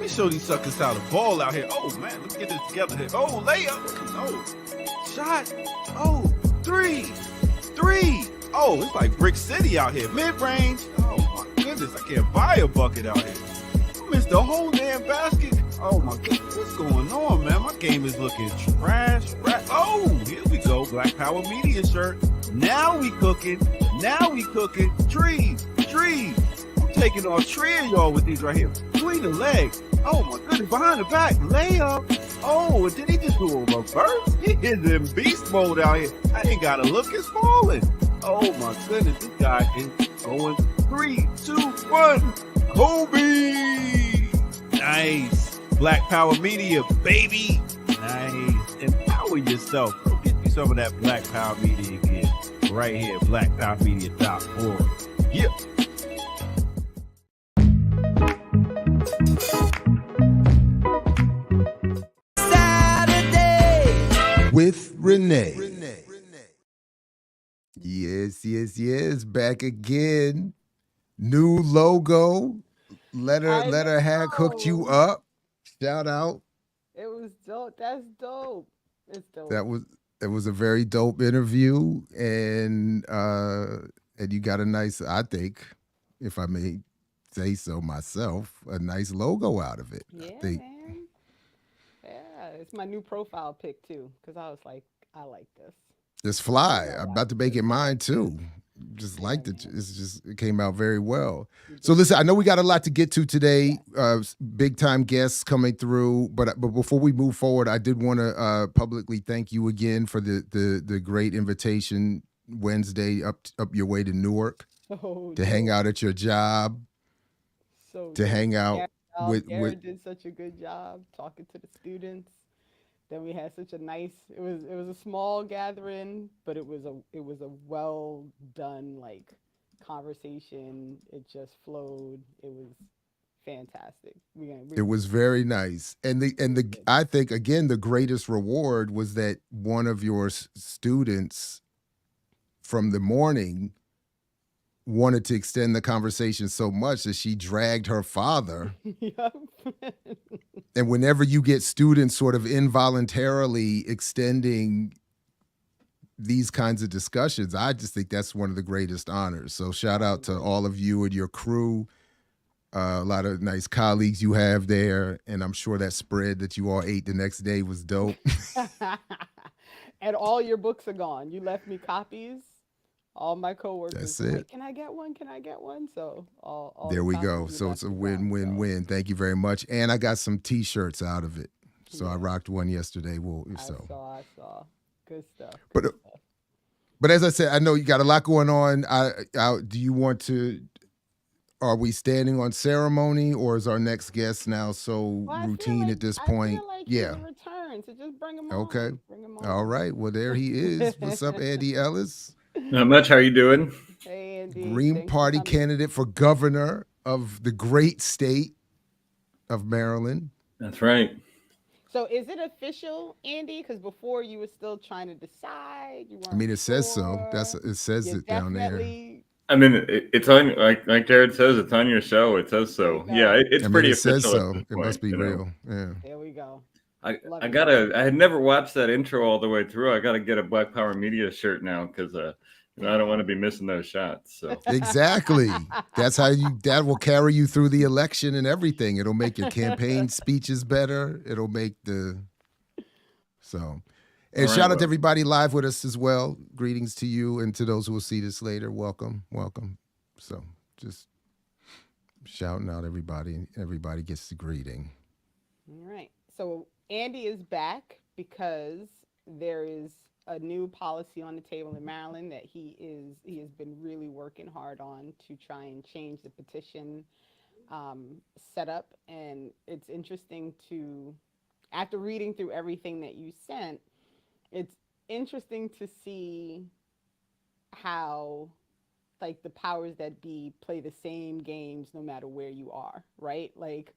me show these suckers how to ball out here. Oh, man, let's get this together here. Oh, layup. Oh, shot. Oh, three. Oh, it's like Brick City out here. Mid-range. Oh, my goodness. I can't buy a bucket out here. I missed the whole damn basket. Oh, my goodness. What's going on, man? My game is looking trash. Oh, here we go. Black Power Media shirt. Now we cooking. Trees. I'm taking on 3 of y'all with these right here. Between the legs. Oh my goodness. Behind the back. Layup. Oh, did he just do a reverse? He is in beast mode out here. I ain't got to look. It's falling. Oh my goodness. This guy is going 3, 2, 1. Kobe. Nice. Black Power Media, baby. Nice. Empower yourself. Go get you some of that Black Power Media again. Right here, blackpowermedia.org. Yeah. Saturday with Renee. Yes. Back again. New logo. Let her hack hooked you up. Shout out. It was dope. That's dope. It's dope. It was a very dope interview, and you got a nice, I think, if I may say so myself, a nice logo out of it. Yeah, I think. man. Yeah, it's my new profile pic too, because I was like, I like this. It's fly. I'm about to make it mine too. Just liked it. It came out very well. So listen, I know we got a lot to get to today. Big time guests coming through, but before we move forward, I did want to publicly thank you again for the great invitation Wednesday up your way to Newark to hang out at your job. To hang out with did such a good job talking to the students. Then we had such a nice. It was a small gathering, but it was a well done conversation. It just flowed. It was fantastic. It was very nice, and I think again the greatest reward was that one of your students from the morning wanted to extend the conversation so much that she dragged her father. Yep. And whenever you get students sort of involuntarily extending these kinds of discussions, I just think that's one of the greatest honors. So shout out to all of you and your crew. A lot of nice colleagues you have there. And I'm sure that spread that you all ate the next day was dope. And all your books are gone. You left me copies. All my coworkers. That's it. Like, can I get one? So all there we go. So it's a win-win-win. Thank you very much. And I got some T-shirts out of it. So I rocked one yesterday. I saw. Good stuff. But as I said, I know you got a lot going on. Do you want to? Are we standing on ceremony, or is our next guest now so routine at this point? Return, so just bring him on. Okay. All right. Well, there he is. What's up, Andy Ellis? Not much. How are you doing? Hey, Andy. Green Party candidate for governor of the great state of Maryland. That's right. So is it official, Andy? Because before you were still trying to decide. It says so. It says it down there. I mean, it's on, like Jared says, it's on your show. It says so. Yeah, it's pretty official. It says so. It must be real. Yeah. There we go. I had never watched that intro all the way through. I gotta get a Black Power Media shirt now because I don't want to be missing those shots. So exactly, that will carry you through the election and everything. It'll make your campaign speeches better. It'll make and shout out to everybody live with us as well. Greetings to you and to those who will see this later. Welcome. So just shouting out everybody. Everybody gets the greeting. All right. So Andy is back because there is a new policy on the table in Maryland that he has been really working hard on to try and change the petition setup. And it's interesting after reading through everything that you sent, it's interesting to see how the powers that be play the same games no matter where you are, right? Like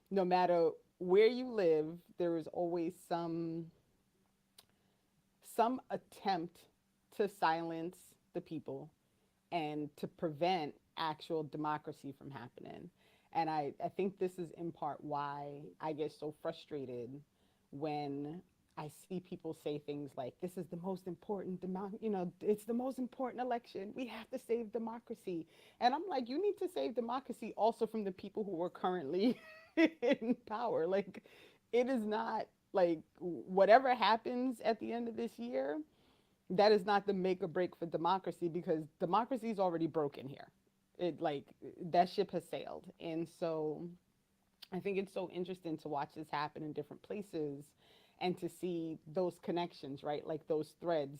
no matter where you live, there is always some attempt to silence the people and to prevent actual democracy from happening. And I think this is in part why I get so frustrated when I see people say things like, this is the most important, it's the most important election. We have to save democracy. And I'm like, you need to save democracy also from the people who are currently in power. Like, it is not like whatever happens at the end of this year, that is not the make or break for democracy, because democracy is already broken here. It like that ship has sailed. And so I think it's so interesting to watch this happen in different places and to see those connections, right? Like those threads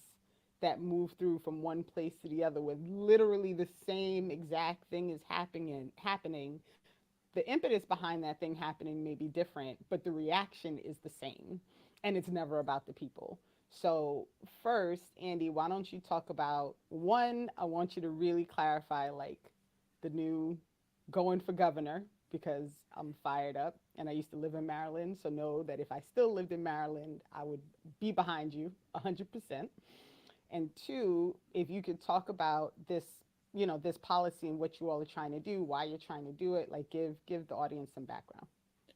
that move through from one place to the other with literally the same exact thing is happening. The impetus behind that thing happening may be different, but the reaction is the same. And it's never about the people. So first, Andy, why don't you talk about one, I want you to really clarify like the new going for governor, because I'm fired up and I used to live in Maryland. So know that if I still lived in Maryland, I would be behind you 100%. And two, if you could talk about this, this policy and what you all are trying to do, why you're trying to do it, like give the audience some background.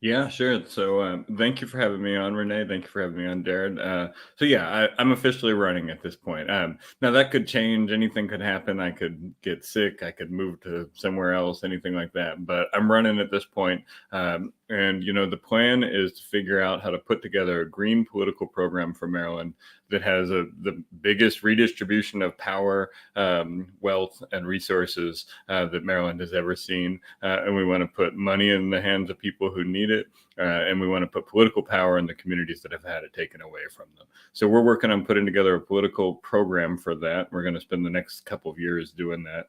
Yeah, sure. So thank you for having me on, Renee. Thank you for having me on, Darren. So yeah, I'm officially running at this point. Now that could change. Anything could happen. I could get sick. I could move to somewhere else, anything like that. But I'm running at this point. And, the plan is to figure out how to put together a green political program for Maryland that has the biggest redistribution of power, wealth, and resources that Maryland has ever seen. And we want to put money in the hands of people who need it. And we want to put political power in the communities that have had it taken away from them. So we're working on putting together a political program for that. We're going to spend the next couple of years doing that.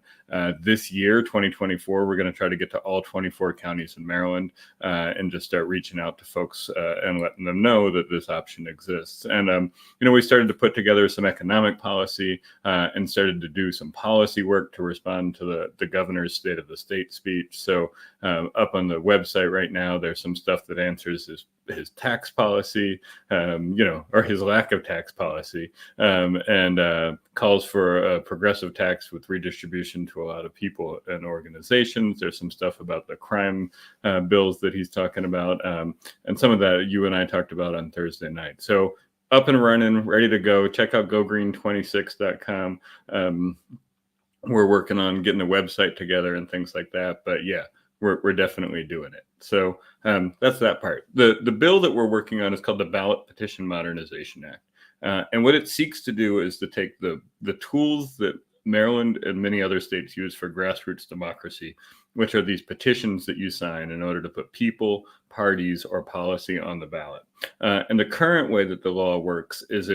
This year, 2024, we're going to try to get to all 24 counties in Maryland and just start reaching out to folks and letting them know that this option exists. And, we started to put together some economic policy and started to do some policy work to respond to the governor's State of the State speech. So up on the website right now, there's some stuff that answers his tax policy, or his lack of tax policy, and calls for a progressive tax with redistribution to a lot of people and organizations. There's some stuff about the crime bills that he's talking about, and some of that you and I talked about on Thursday night. So up and running, ready to go. Check out gogreen26.com. We're working on getting a website together and things like that. But yeah, we're definitely doing it. So that's that part. The bill that we're working on is called the Ballot Petition Modernization Act. And what it seeks to do is to take the tools that Maryland and many other states use for grassroots democracy, which are these petitions that you sign in order to put people, parties, or policy on the ballot. And the current way that the law works is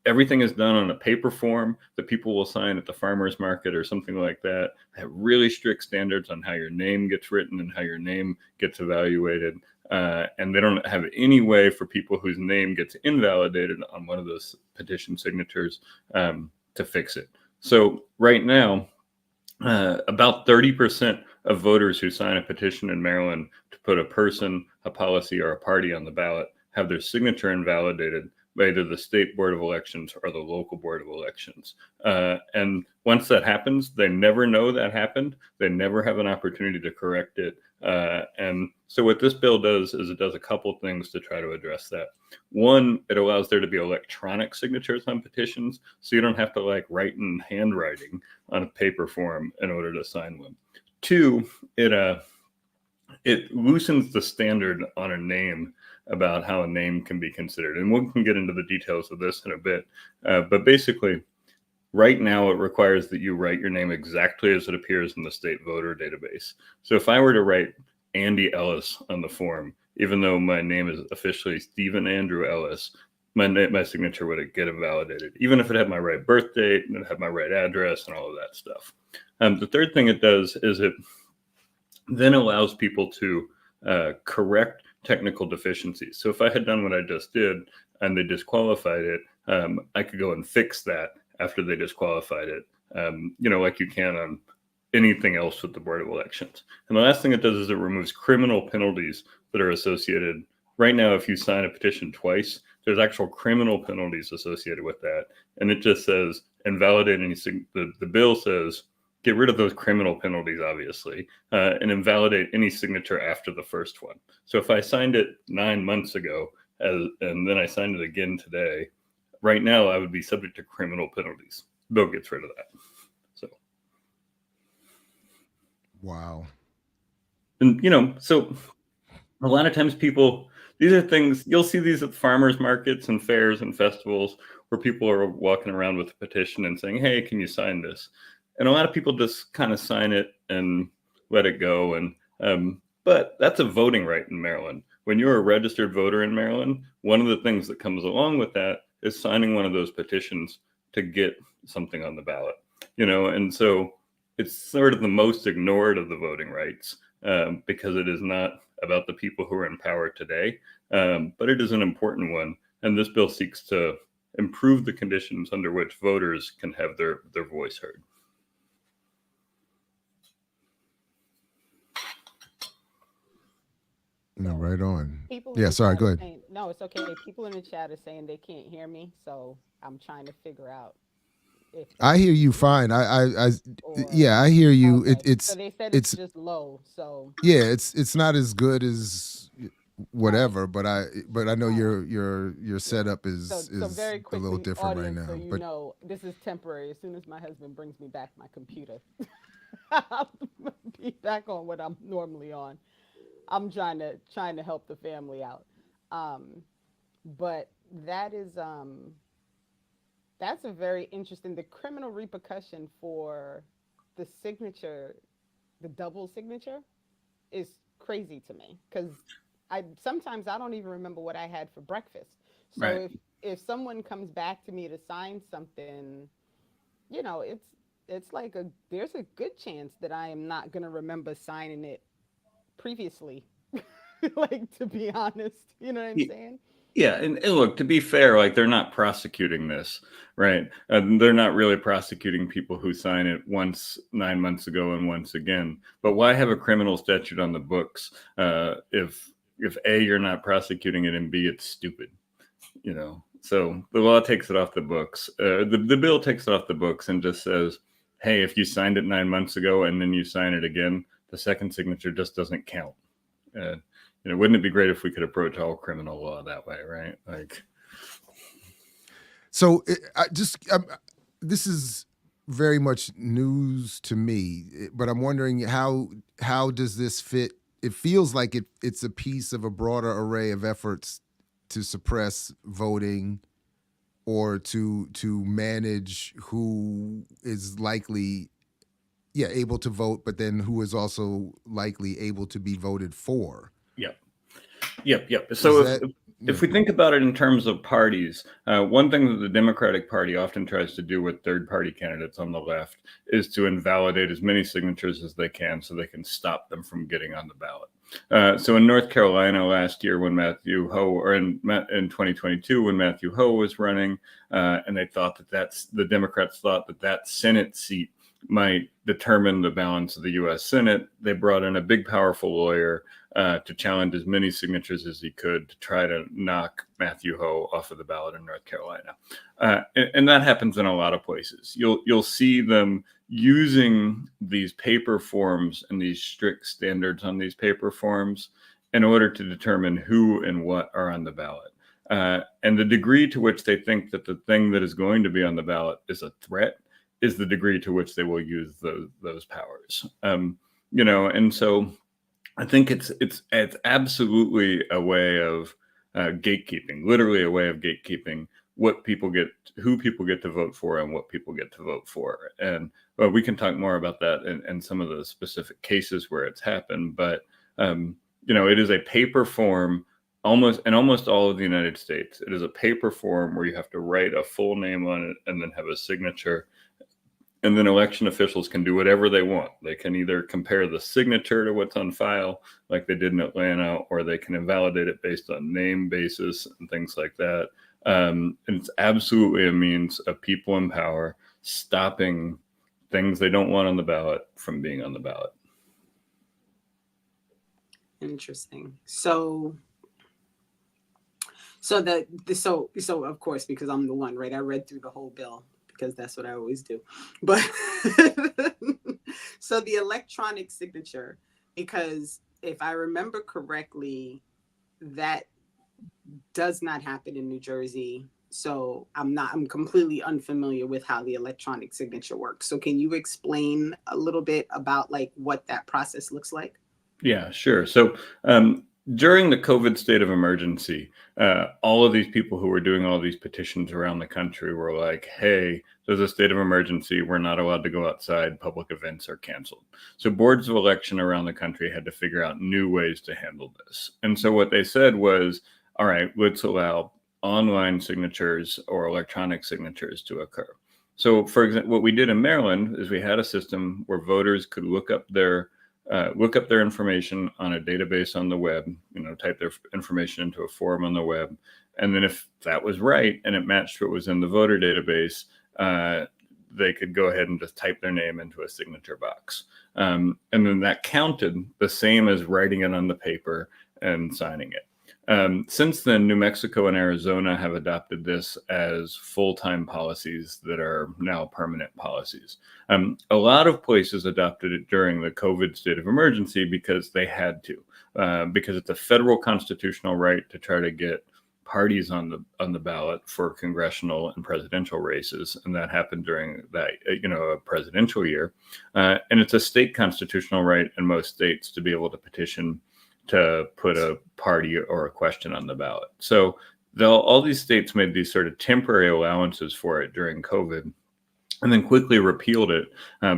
everything is done on a paper form that people will sign at the farmer's market or something like that. They have really strict standards on how your name gets written and how your name gets evaluated. And they don't have any way for people whose name gets invalidated on one of those petition signatures to fix it. So right now, about 30% of voters who sign a petition in Maryland to put a person, a policy, or a party on the ballot have their signature invalidated by either the state board of elections or the local board of elections. And once that happens, they never know that happened. They never have an opportunity to correct it. And so what this bill does is it does a couple things to try to address that. One, it allows there to be electronic signatures on petitions, so you don't have to write in handwriting on a paper form in order to sign one. Two, it loosens the standard on a name about how a name can be considered. And we can get into the details of this in a bit. But basically, right now, it requires that you write your name exactly as it appears in the state voter database. So if I were to write Andy Ellis on the form, even though my name is officially Stephen Andrew Ellis, my signature would get invalidated, even if it had my right birth date and it had my right address and all of that stuff. The third thing it does is it then allows people to correct technical deficiencies. So if I had done what I just did and they disqualified it, I could go and fix that after they disqualified it, like you can on anything else with the Board of Elections. And the last thing it does is it removes criminal penalties that are associated. Right now, if you sign a petition twice, there's actual criminal penalties associated with that. And it just says invalidate any, the bill says get rid of those criminal penalties, obviously, and invalidate any signature after the first one. So if I signed it 9 months ago and then I signed it again today, right now I would be subject to criminal penalties. Bill gets rid of that. So, Wow. and so a lot of times these are things, you'll see these at farmers markets and fairs and festivals where people are walking around with a petition and saying, hey, can you sign this? And a lot of people just kind of sign it and let it go. And but that's a voting right in Maryland. When you're a registered voter in Maryland, one of the things that comes along with that is signing one of those petitions to get something on the ballot. And so it's sort of the most ignored of the voting rights because it is not about the people who are in power today, but it is an important one. And this bill seeks to improve the conditions under which voters can have their voice heard. No, right on. People Yeah, sorry, go ahead. No, it's okay. People in the chat are saying they can't hear me, so I'm trying to figure out if I hear you fine. Yeah, I hear you. okay. It's So they said it's just low. So yeah, it's not as good as whatever, but I know your setup is so very a quickly, little different right audience, now. so But know, this is temporary. As soon as my husband brings me back my computer, I'll be back on what I'm normally on. I'm trying to help the family out. But that is that's a very interesting, the criminal repercussion for the signature, the double signature is crazy to me, because sometimes I don't even remember what I had for breakfast. So Right. if someone comes back to me to sign something, it's like there's a good chance that I am not going to remember signing it previously. Like, to be honest, you know what I'm saying? Yeah, and look, to be fair, like, they're not prosecuting this, right? They're not really prosecuting people who sign it once 9 months ago and once again. But why have a criminal statute on the books if A, you're not prosecuting it, and B, it's stupid, So the law takes it off the books. The bill takes it off the books and just says, hey, if you signed it 9 months ago and then you sign it again, the second signature just doesn't count. Wouldn't it be great if we could approach all criminal law that way, right? Like, so this is very much news to me, but I'm wondering how does this fit? It feels like it's a piece of a broader array of efforts to suppress voting or to manage who is likely able to vote, but then who is also likely able to be voted for. Yep. So if we think about it in terms of parties, one thing that the Democratic Party often tries to do with third-party candidates on the left is to invalidate as many signatures as they can so they can stop them from getting on the ballot. So in North Carolina last year, when Matthew Hoh, or in 2022 when Matthew Hoh was running, and they thought the Democrats thought that Senate seat might determine the balance of the U.S. Senate, they brought in a big, powerful lawyer to challenge as many signatures as he could to try to knock Matthew Hoh off of the ballot in North Carolina. And that happens in a lot of places. You'll see them using these paper forms and these strict standards on these paper forms in order to determine who and what are on the ballot. And the degree to which they think that the thing that is going to be on the ballot is a threat is the degree to which they will use those powers. And so I think it's absolutely a way of gatekeeping, literally a way of gatekeeping who people get to vote for and what people get to vote for. And we can talk more about that in some of the specific cases where it's happened. But it is a paper form in almost all of the United States. It is a paper form where you have to write a full name on it and then have a signature. And then election officials can do whatever they want. They can either compare the signature to what's on file, like they did in Atlanta, or they can invalidate it based on name basis and things like that. And it's absolutely a means of people in power stopping things they don't want on the ballot from being on the ballot. Interesting. So of course, because I'm the one, right? I read through the whole bill, because that's what I always do. But So the electronic signature, because if I remember correctly, that does not happen in New Jersey. So I'm completely unfamiliar with how the electronic signature works. So can you explain a little bit about like what that process looks like? Yeah, sure. So during the COVID state of emergency, all of these people who were doing all these petitions around the country were like, hey, there's a state of emergency. We're not allowed to go outside. Public events are canceled. So boards of election around the country had to figure out new ways to handle this. And so what they said was, all right, let's allow online signatures or electronic signatures to occur. So for example, what we did in Maryland is we had a system where voters could look up their information on a database on the web, type their information into a form on the web. And then if that was right and it matched what was in the voter database, they could go ahead and just type their name into a signature box. And then that counted the same as writing it on the paper and signing it. Since then, New Mexico and Arizona have adopted this as full-time policies that are now permanent policies. A lot of places adopted it during the COVID state of emergency because they had to, because it's a federal constitutional right to try to get parties on the ballot for congressional and presidential races, and that happened during that a presidential year. And it's a state constitutional right in most states to be able to petition to put a party or a question on the ballot. So all these states made these sort of temporary allowances for it during COVID, and then quickly repealed it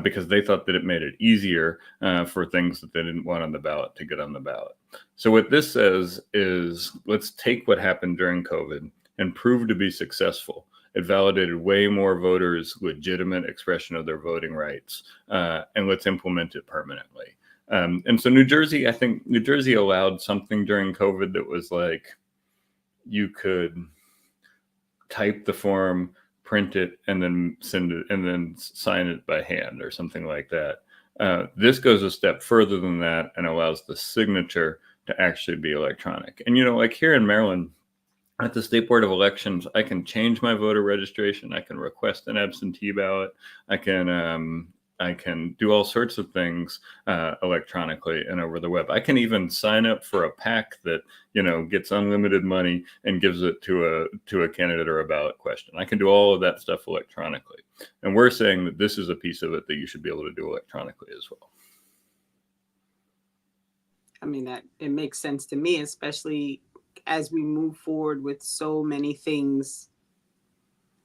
because they thought that it made it easier for things that they didn't want on the ballot to get on the ballot. So what this says is, let's take what happened during COVID and prove to be successful. It validated way more voters' legitimate expression of their voting rights, and let's implement it permanently. And so I think New Jersey allowed something during COVID that was like, you could type the form, print it, and then send it, and then sign it by hand or something like that. This goes a step further than that and allows the signature to actually be electronic. And, like here in Maryland, at the State Board of Elections, I can change my voter registration. I can request an absentee ballot. I can do all sorts of things electronically and over the web. I can even sign up for a PAC that gets unlimited money and gives it to a candidate or a ballot question. I can do all of that stuff electronically, and we're saying that this is a piece of it that you should be able to do electronically as well. I mean, that it makes sense to me, especially as we move forward with so many things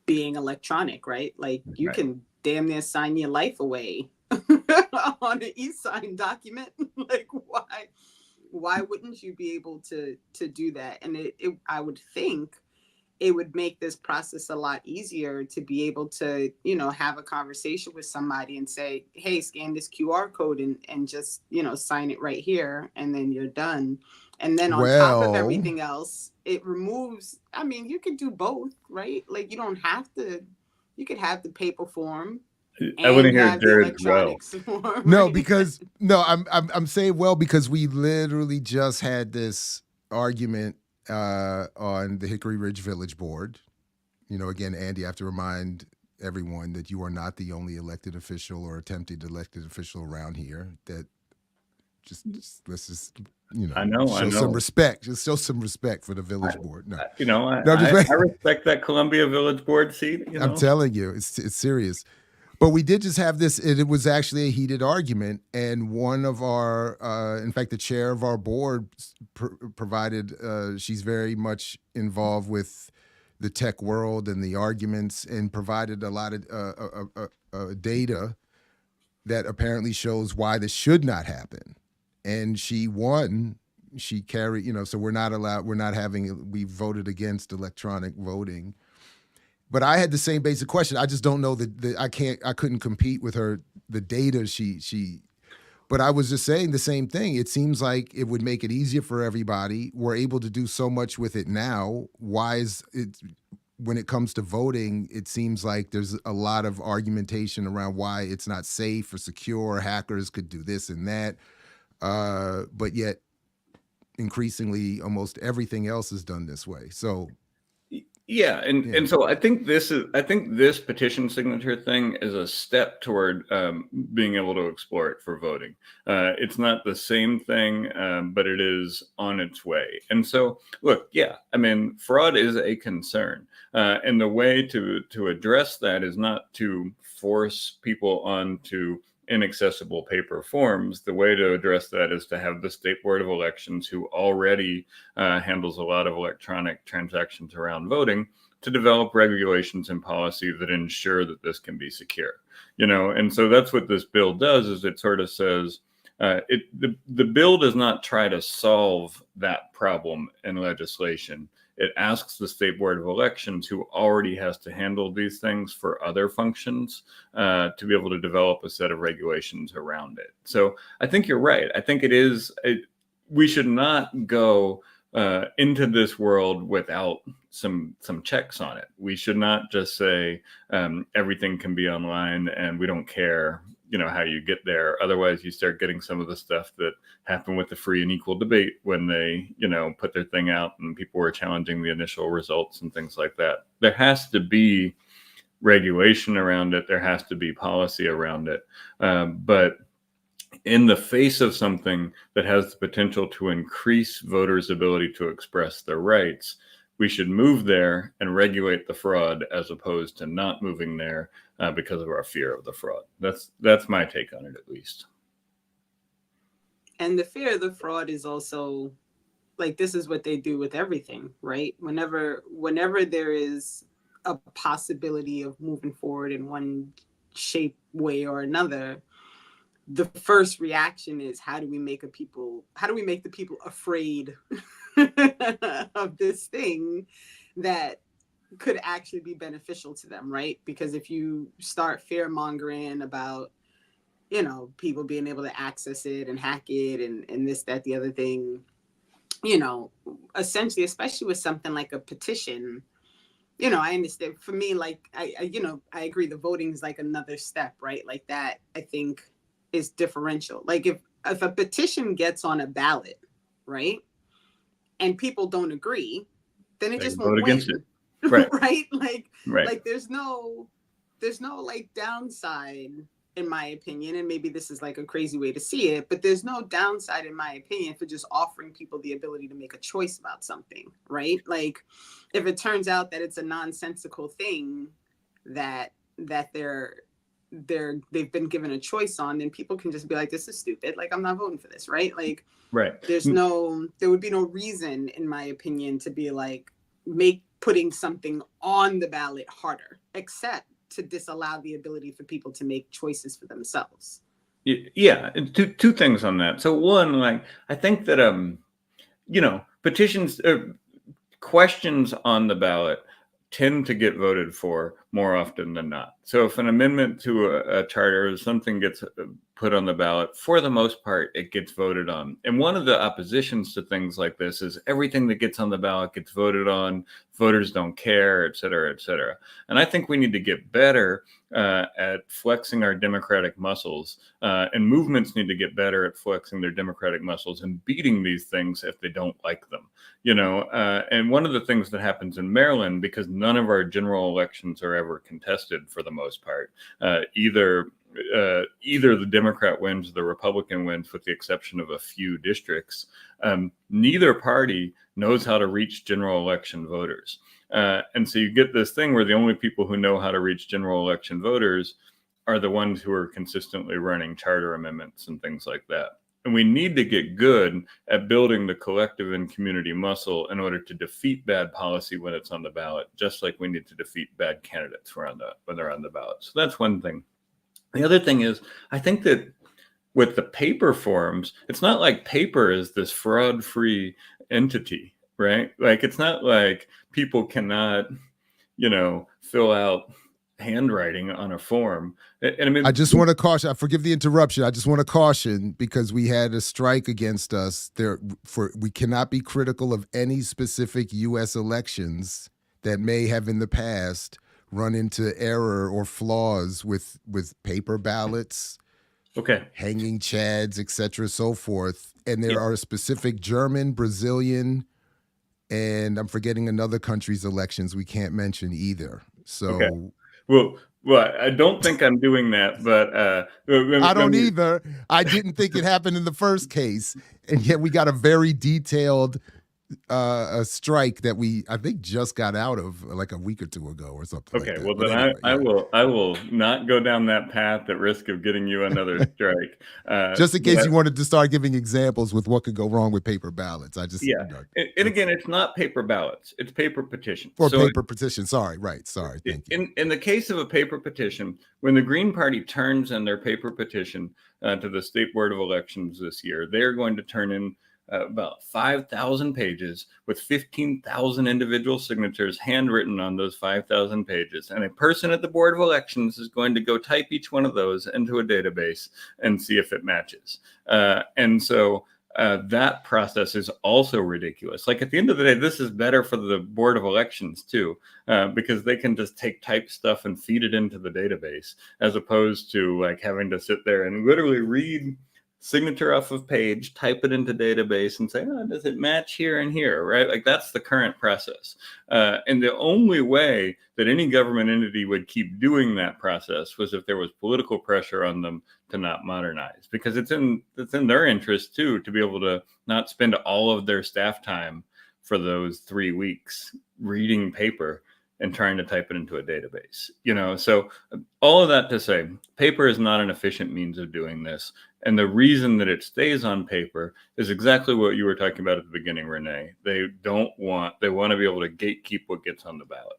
being electronic, right? Like you can damn near sign your life away on an e-sign document. Like why wouldn't you be able to do that? And I would think it would make this process a lot easier to be able to, have a conversation with somebody and say, hey, scan this QR code and just, sign it right here, and then you're done. And then on top of everything else, it removes, you could do both, right? Like you could have the paper form. I want to hear Jared's well. Form, No, right? because I'm saying because we literally just had this argument on the Hickory Ridge Village Board. Again, Andy, I have to remind everyone that you are not the only elected official or attempted elected official around here. That just let's just show some respect. Just show some respect for the village board. No, I respect that Columbia Village Board seat. I'm telling you, it's serious. But we did just have this, and it was actually a heated argument. And one of our, in fact, the chair of our board provided, she's very much involved with the tech world and the arguments, and provided a lot of data that apparently shows why this should not happen. And she won. She carried, so we voted against electronic voting. But I had the same basic question. I just don't know that I couldn't compete with her, the data but I was just saying the same thing. It seems like it would make it easier for everybody. We're able to do so much with it now. Why is it, when it comes to voting, it seems like there's a lot of argumentation around why it's not safe or secure, hackers could do this and that. But yet increasingly almost everything else is done this way. So Yeah, and so I think this petition signature thing is a step toward being able to explore it for voting. It's not the same thing, but it is on its way. And so, look, yeah, I mean, fraud is a concern, and the way to address that is not to force people onto inaccessible paper forms. The way to address that is to have the State Board of Elections, who already handles a lot of electronic transactions around voting, to develop regulations and policy that ensure that this can be secure. And so that's what this bill does, is it sort of says, the bill does not try to solve that problem in legislation. It asks the State Board of Elections, who already has to handle these things for other functions, to be able to develop a set of regulations around it. So I think you're right. I think we should not go into this world without some checks on it. We should not just say everything can be online and we don't care how you get there. Otherwise, you start getting some of the stuff that happened with the free and equal debate when they, put their thing out and people were challenging the initial results and things like that. There has to be regulation around it. There has to be policy around it. But in the face of something that has the potential to increase voters' ability to express their rights, we should move there and regulate the fraud, as opposed to not moving there because of our fear of the fraud. That's my take on it, at least. And the fear of the fraud is also, like, this is what they do with everything, right? Whenever there is a possibility of moving forward in one shape, way, or another, the first reaction is, how do we make the people afraid of this thing that could actually be beneficial to them, right? Because if you start fear mongering about, people being able to access it and hack it and this, that, the other thing, essentially, especially with something like a petition, I understand. For me, like, I agree, the voting is like another step, right? Like, that, I think, is differential. Like, if a petition gets on a ballot, right, and people don't agree, then it just won't vote against win. it. Right. Right? Right. Like there's no like downside, in my opinion, and maybe this is like a crazy way to see it, but there's no downside, in my opinion, for just offering people the ability to make a choice about something, right? Like, if it turns out that it's a nonsensical thing that they've been given a choice on, then people can just be like, this is stupid, like, I'm not voting for this, right? Like, right. There would be no reason, in my opinion, to be like, putting something on the ballot harder, except to disallow the ability for people to make choices for themselves. Yeah, two things on that. So one, like, I think that petitions, questions on the ballot tend to get voted for more often than not. So if an amendment to a charter or something gets put on the ballot, for the most part, it gets voted on. And one of the oppositions to things like this is everything that gets on the ballot gets voted on, voters don't care, et cetera, et cetera. And I think we need to get better at flexing our democratic muscles, and movements need to get better at flexing their democratic muscles and beating these things if they don't like them. And one of the things that happens in Maryland, because none of our general elections are ever contested for the most part, either the Democrat wins, the Republican wins, with the exception of a few districts. Neither party knows how to reach general election voters. And so you get this thing where the only people who know how to reach general election voters are the ones who are consistently running charter amendments and things like that. And we need to get good at building the collective and community muscle in order to defeat bad policy when it's on the ballot, just like we need to defeat bad candidates when they're on the ballot. So that's one thing. The other thing is, I think that with the paper forms, it's not like paper is this fraud-free entity, right? Like, it's not like people cannot, fill out handwriting on a form. And I mean, I just want to caution. Forgive the interruption. I just want to caution, because we had a strike against us there. We cannot be critical of any specific U.S. elections that may have in the past run into error or flaws with paper ballots, hanging chads, et cetera, so forth. And there are specific German, Brazilian, and I'm forgetting another country's elections we can't mention either. So Okay. Well, I don't think I'm doing that, but I don't either. I didn't think it happened in the first case, and yet we got a very detailed a strike that I think just got out of like a week or two ago or something. Okay, like that. well But then anyway, I will not go down that path at risk of getting you another strike. Just in case you wanted to start giving examples with what could go wrong with paper ballots. I just and again, it's not paper ballots; it's paper petitions. Or paper petition. Sorry, thank you. In the case of a paper petition, when the Green Party turns in their paper petition to the State Board of Elections this year, they are going to turn in about 5,000 pages with 15,000 individual signatures handwritten on those 5,000 pages. And a person at the Board of Elections is going to go type each one of those into a database and see if it matches. And so that process is also ridiculous. Like at the end of the day, this is better for the Board of Elections too, because they can just type stuff and feed it into the database, as opposed to like having to sit there and literally read signature off of page, type it into database and say, oh, does it match here and here, right? Like that's the current process. And the only way that any government entity would keep doing that process was if there was political pressure on them to not modernize, because it's in their interest too, to be able to not spend all of their staff time for those 3 weeks reading paper and trying to type it into a database, so all of that to say, paper is not an efficient means of doing this. And the reason that it stays on paper is exactly what you were talking about at the beginning, Renee. They want to be able to gatekeep what gets on the ballot.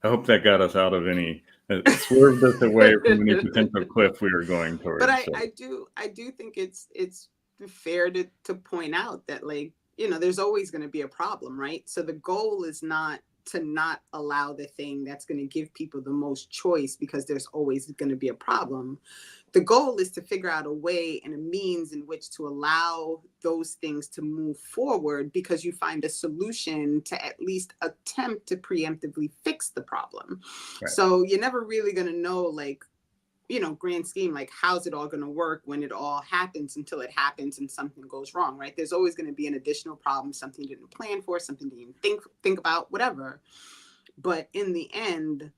I hope that got us out of any, swerved us away from any potential cliff we were going towards. But I do think it's fair to point out that, like, there's always going to be a problem, right? So the goal is not to not allow the thing that's going to give people the most choice, because there's always going to be a problem. The goal is to figure out a way and a means in which to allow those things to move forward, because you find a solution to at least attempt to preemptively fix the problem. Right. So you're never really going to know, like, grand scheme, like how's it all going to work when it all happens, until it happens and something goes wrong, right? There's always going to be an additional problem, something you didn't plan for, something you didn't think about, whatever. But in the end,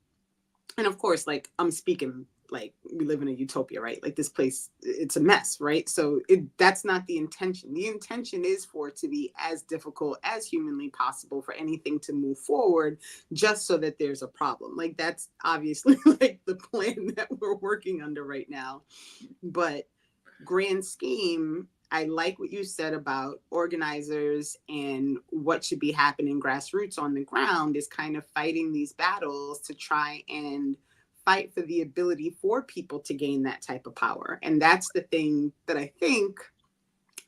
and of course, like I'm speaking like we live in a utopia, right? Like this place, it's a mess, right? So that's not the intention. The intention is for it to be as difficult as humanly possible for anything to move forward, just so that there's a problem. Like that's obviously like the plan that we're working under right now. But grand scheme, I like what you said about organizers and what should be happening grassroots on the ground is kind of fighting these battles to try and fight for the ability for people to gain that type of power. And that's the thing that I think,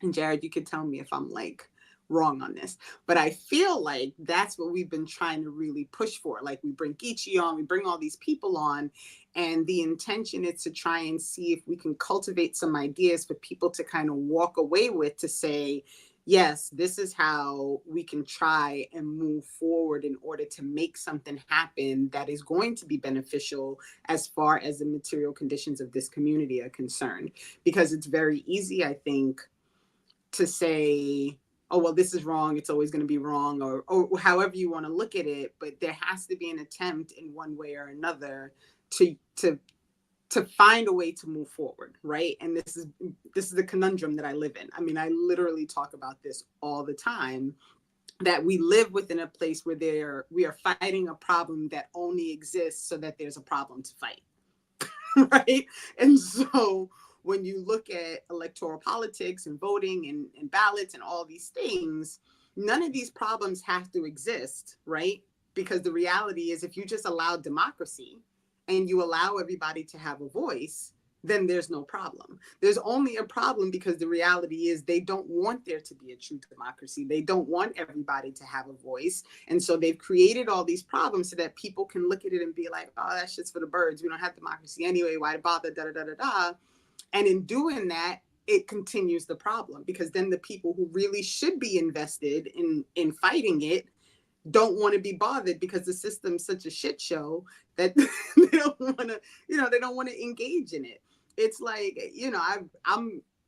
and Jared, you could tell me if I'm like wrong on this, but I feel like that's what we've been trying to really push for. Like we bring Geechee on, we bring all these people on, and the intention is to try and see if we can cultivate some ideas for people to kind of walk away with, to say, yes, this is how we can try and move forward in order to make something happen that is going to be beneficial as far as the material conditions of this community are concerned. Because it's very easy, I think, to say, oh, well, this is wrong, it's always going to be wrong, or however you want to look at it. But there has to be an attempt in one way or another to find a way to move forward, right? And this is the conundrum that I live in. I mean, I literally talk about this all the time, that we live within a place where we are fighting a problem that only exists so that there's a problem to fight, right? And so when you look at electoral politics and voting and ballots and all these things, none of these problems have to exist, right? Because the reality is, if you just allow democracy and you allow everybody to have a voice, then there's no problem. There's only a problem because the reality is they don't want there to be a true democracy. They don't want everybody to have a voice. And so they've created all these problems so that people can look at it and be like, oh, that shit's for the birds. We don't have democracy anyway. Why bother? Da, da, da, da, da. And in doing that, it continues the problem, because then the people who really should be invested in fighting it don't want to be bothered, because the system's such a shit show that they don't want to, they don't want to engage in it. It's like,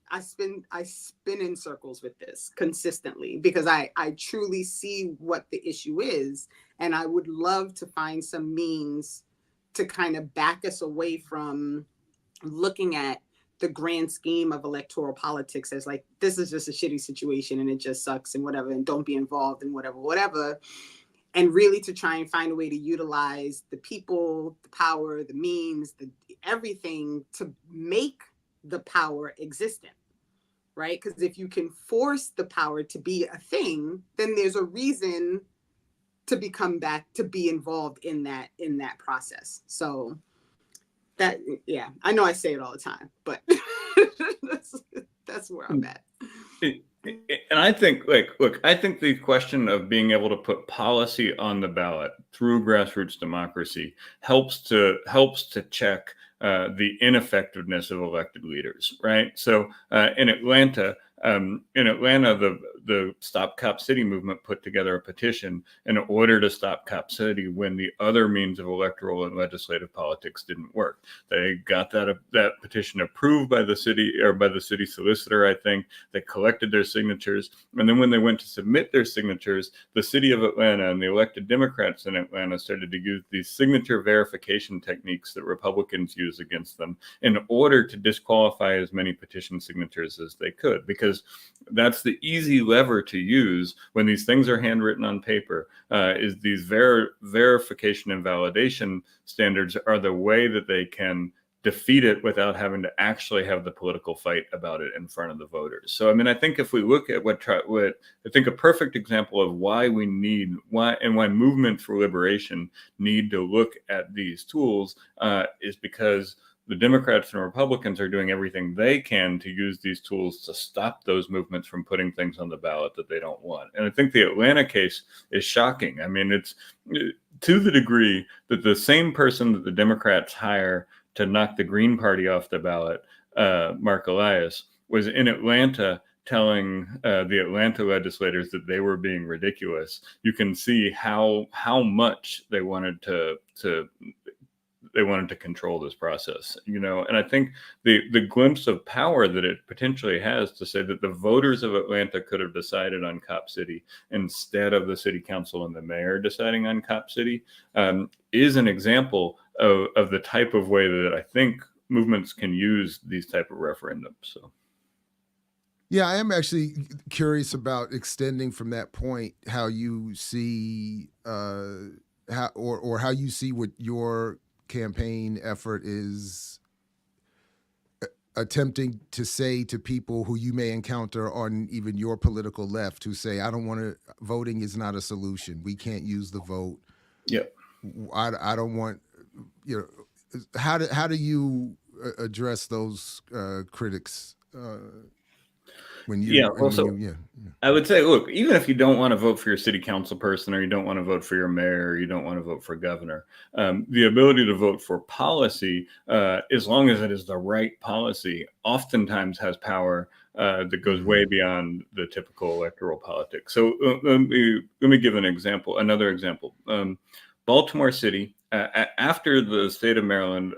I spin in circles with this consistently because I truly see what the issue is, and I would love to find some means to kind of back us away from looking at the grand scheme of electoral politics as like, this is just a shitty situation and it just sucks and whatever, and don't be involved in whatever, and really to try and find a way to utilize the people, the power, the means, everything to make the power existent, right? Because if you can force the power to be a thing, then there's a reason to come back to be involved in that process. So that, yeah, I know I say it all the time, but that's where I'm at. And I think, look, I think the question of being able to put policy on the ballot through grassroots democracy helps to check the ineffectiveness of elected leaders, right? So in Atlanta, the Stop Cop City movement put together a petition in order to stop Cop City when the other means of electoral and legislative politics didn't work. They got that petition approved by the city, or by the city solicitor, I think. They collected their signatures, and then when they went to submit their signatures, the city of Atlanta and the elected Democrats in Atlanta started to use these signature verification techniques that Republicans use against them in order to disqualify as many petition signatures as they could, because that's the easy lever to use when these things are handwritten on paper. Is these verification and validation standards are the way that they can defeat it without having to actually have the political fight about it in front of the voters. So, I mean, I think if we look at what I think a perfect example of why movement for liberation need to look at these tools is because the Democrats and Republicans are doing everything they can to use these tools to stop those movements from putting things on the ballot that they don't want. And I think the Atlanta case is shocking. I mean, it's to the degree that the same person that the Democrats hire to knock the Green Party off the ballot, Mark Elias, was in Atlanta telling the Atlanta legislators that they were being ridiculous. You can see how much they wanted to control this process, you know. And I think the glimpse of power that it potentially has to say that the voters of Atlanta could have decided on Cop City instead of the city council and the mayor deciding on Cop City is an example of the type of way that I think movements can use these type of referendums. So. Yeah, I am actually curious about extending from that point how you see how you see what your campaign effort is attempting to say to people who you may encounter on even your political left who say, I don't want to, voting is not a solution. We can't use the vote. Yep. I don't want, you know, how do you address those critics when you, I would say, look, even if you don't want to vote for your city council person, or you don't want to vote for your mayor, or you don't want to vote for governor, the ability to vote for policy, as long as it is the right policy, oftentimes has power that goes way beyond the typical electoral politics. So let me give another example. Baltimore City, after the state of Maryland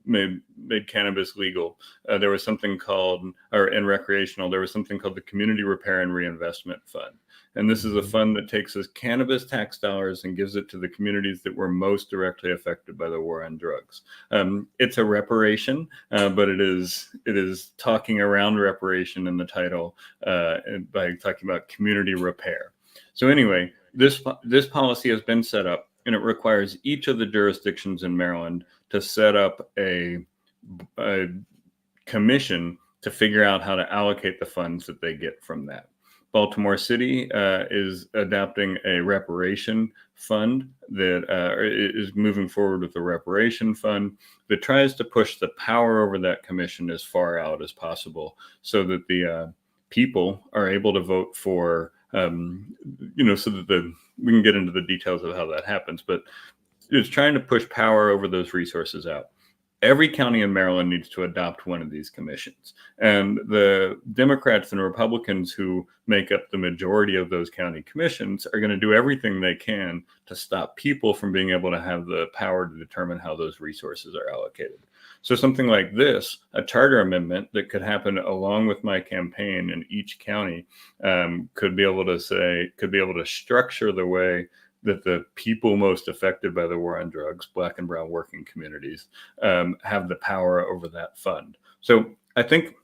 made cannabis legal, there was something called, and recreational, there was something called the Community Repair and Reinvestment Fund. And this is a fund that takes its cannabis tax dollars and gives it to the communities that were most directly affected by the war on drugs. It's a reparation, but it is talking around reparation in the title by talking about community repair. So anyway, this policy has been set up, and it requires each of the jurisdictions in Maryland to set up a commission to figure out how to allocate the funds that they get from that. Baltimore City is adopting a reparation fund that is moving forward with a reparation fund that tries to push the power over that commission as far out as possible so that the people are able to vote for, so that we can get into the details of how that happens, but it's trying to push power over those resources out. Every county in Maryland needs to adopt one of these commissions. And the Democrats and Republicans who make up the majority of those county commissions are going to do everything they can to stop people from being able to have the power to determine how those resources are allocated. So something like this, a charter amendment that could happen along with my campaign in each county, could be able to structure the way that the people most affected by the war on drugs, Black and brown working communities, have the power over that fund. So I think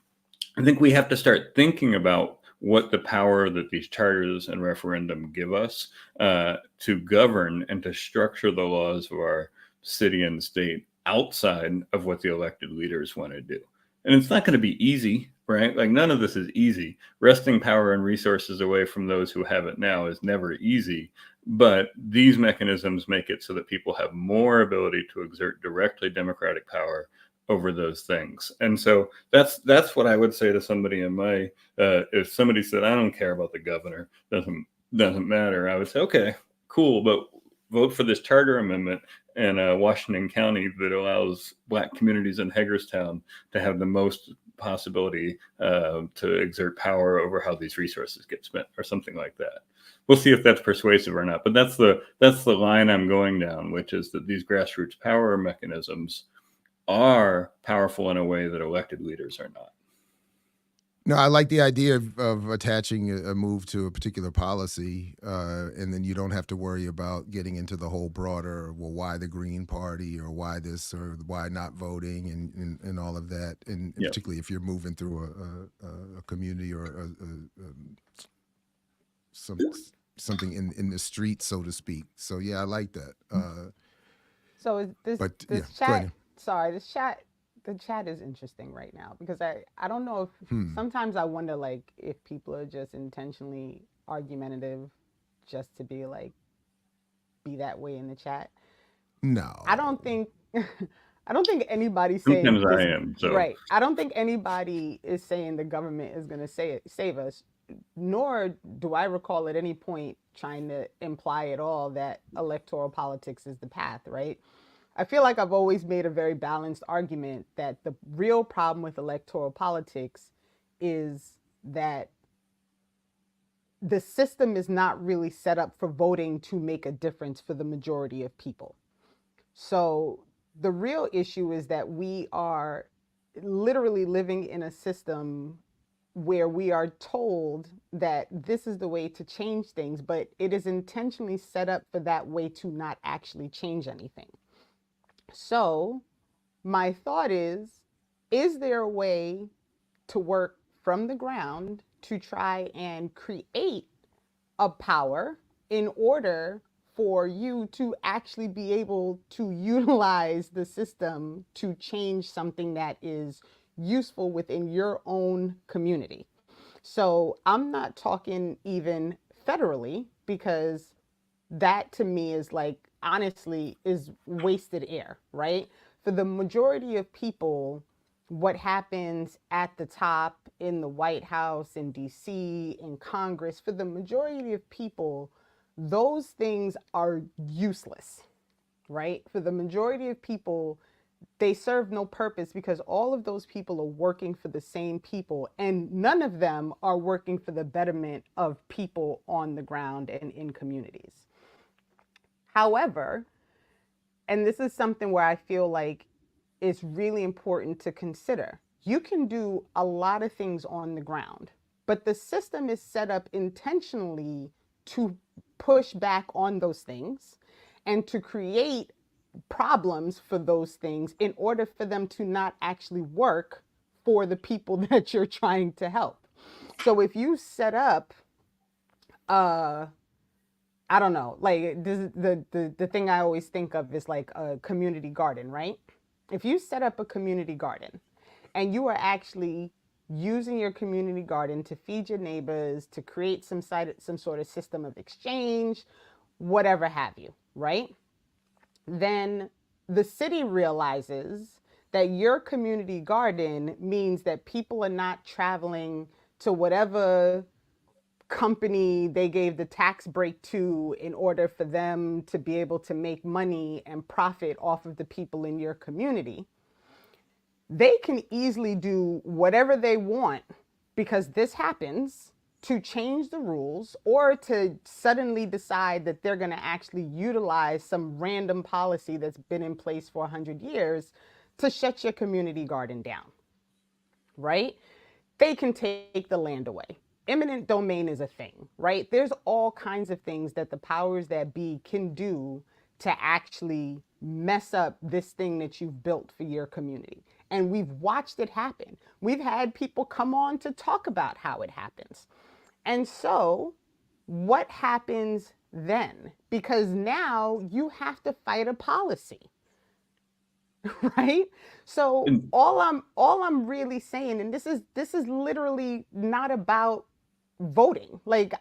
we have to start thinking about what the power that these charters and referendum give us to govern and to structure the laws of our city and state outside of what the elected leaders want to do. And it's not going to be easy, right? Like, none of this is easy. Wresting power and resources away from those who have it now is never easy. But these mechanisms make it so that people have more ability to exert directly democratic power over those things. And so that's what I would say to somebody in my, if somebody said, I don't care about the governor, doesn't matter, I would say, okay, cool, but vote for this charter amendment in Washington County that allows Black communities in Hagerstown to have the most possibility to exert power over how these resources get spent, or something like that. We'll see if that's persuasive or not, but that's the line I'm going down, which is that these grassroots power mechanisms are powerful in a way that elected leaders are not. No, I like the idea of attaching a move to a particular policy, and then you don't have to worry about getting into the whole broader, well, why the Green Party, or why this, or why not voting, and all of that, and Yep. particularly if you're moving through a community or something in the street, so to speak. So yeah, I like that. So is this But, this yeah, go chat? ahead. Sorry, the chat is interesting right now because I don't know if sometimes I wonder like if people are just intentionally argumentative just to be that way in the chat. No, I don't think I don't think anybody's saying Sometimes I this, am. So right. I don't think anybody is saying the government is going to save us, nor do I recall at any point trying to imply at all that electoral politics is the path, right? I feel like I've always made a very balanced argument that the real problem with electoral politics is that the system is not really set up for voting to make a difference for the majority of people. So the real issue is that we are literally living in a system where we are told that this is the way to change things, but it is intentionally set up for that way to not actually change anything. So my thought is there a way to work from the ground to try and create a power in order for you to actually be able to utilize the system to change something that is useful within your own community? So I'm not talking even federally, because that to me is like, honestly, is wasted air, right? For the majority of people, what happens at the top in the White House, in DC, in Congress, for the majority of people, those things are useless, right? For the majority of people, they serve no purpose because all of those people are working for the same people, and none of them are working for the betterment of people on the ground and in communities. However, and this is something where I feel like it's really important to consider, you can do a lot of things on the ground, but the system is set up intentionally to push back on those things and to create problems for those things in order for them to not actually work for the people that you're trying to help. So if you set up I don't know, like this, the thing I always think of is like a community garden, right? If you set up a community garden and you are actually using your community garden to feed your neighbors, to create some sort of system of exchange, whatever have you, right? Then the city realizes that your community garden means that people are not traveling to whatever company they gave the tax break to in order for them to be able to make money and profit off of the people in your community. They can easily do whatever they want, because this happens, to change the rules or to suddenly decide that they're going to actually utilize some random policy that's been in place for 100 years to shut your community garden down, right? They can take the land away. Eminent domain is a thing, right? There's all kinds of things that the powers that be can do to actually mess up this thing that you've built for your community. And we've watched it happen. We've had people come on to talk about how it happens. And so what happens then? Because now you have to fight a policy. Right? So all I'm really saying, and this is literally not about voting. Like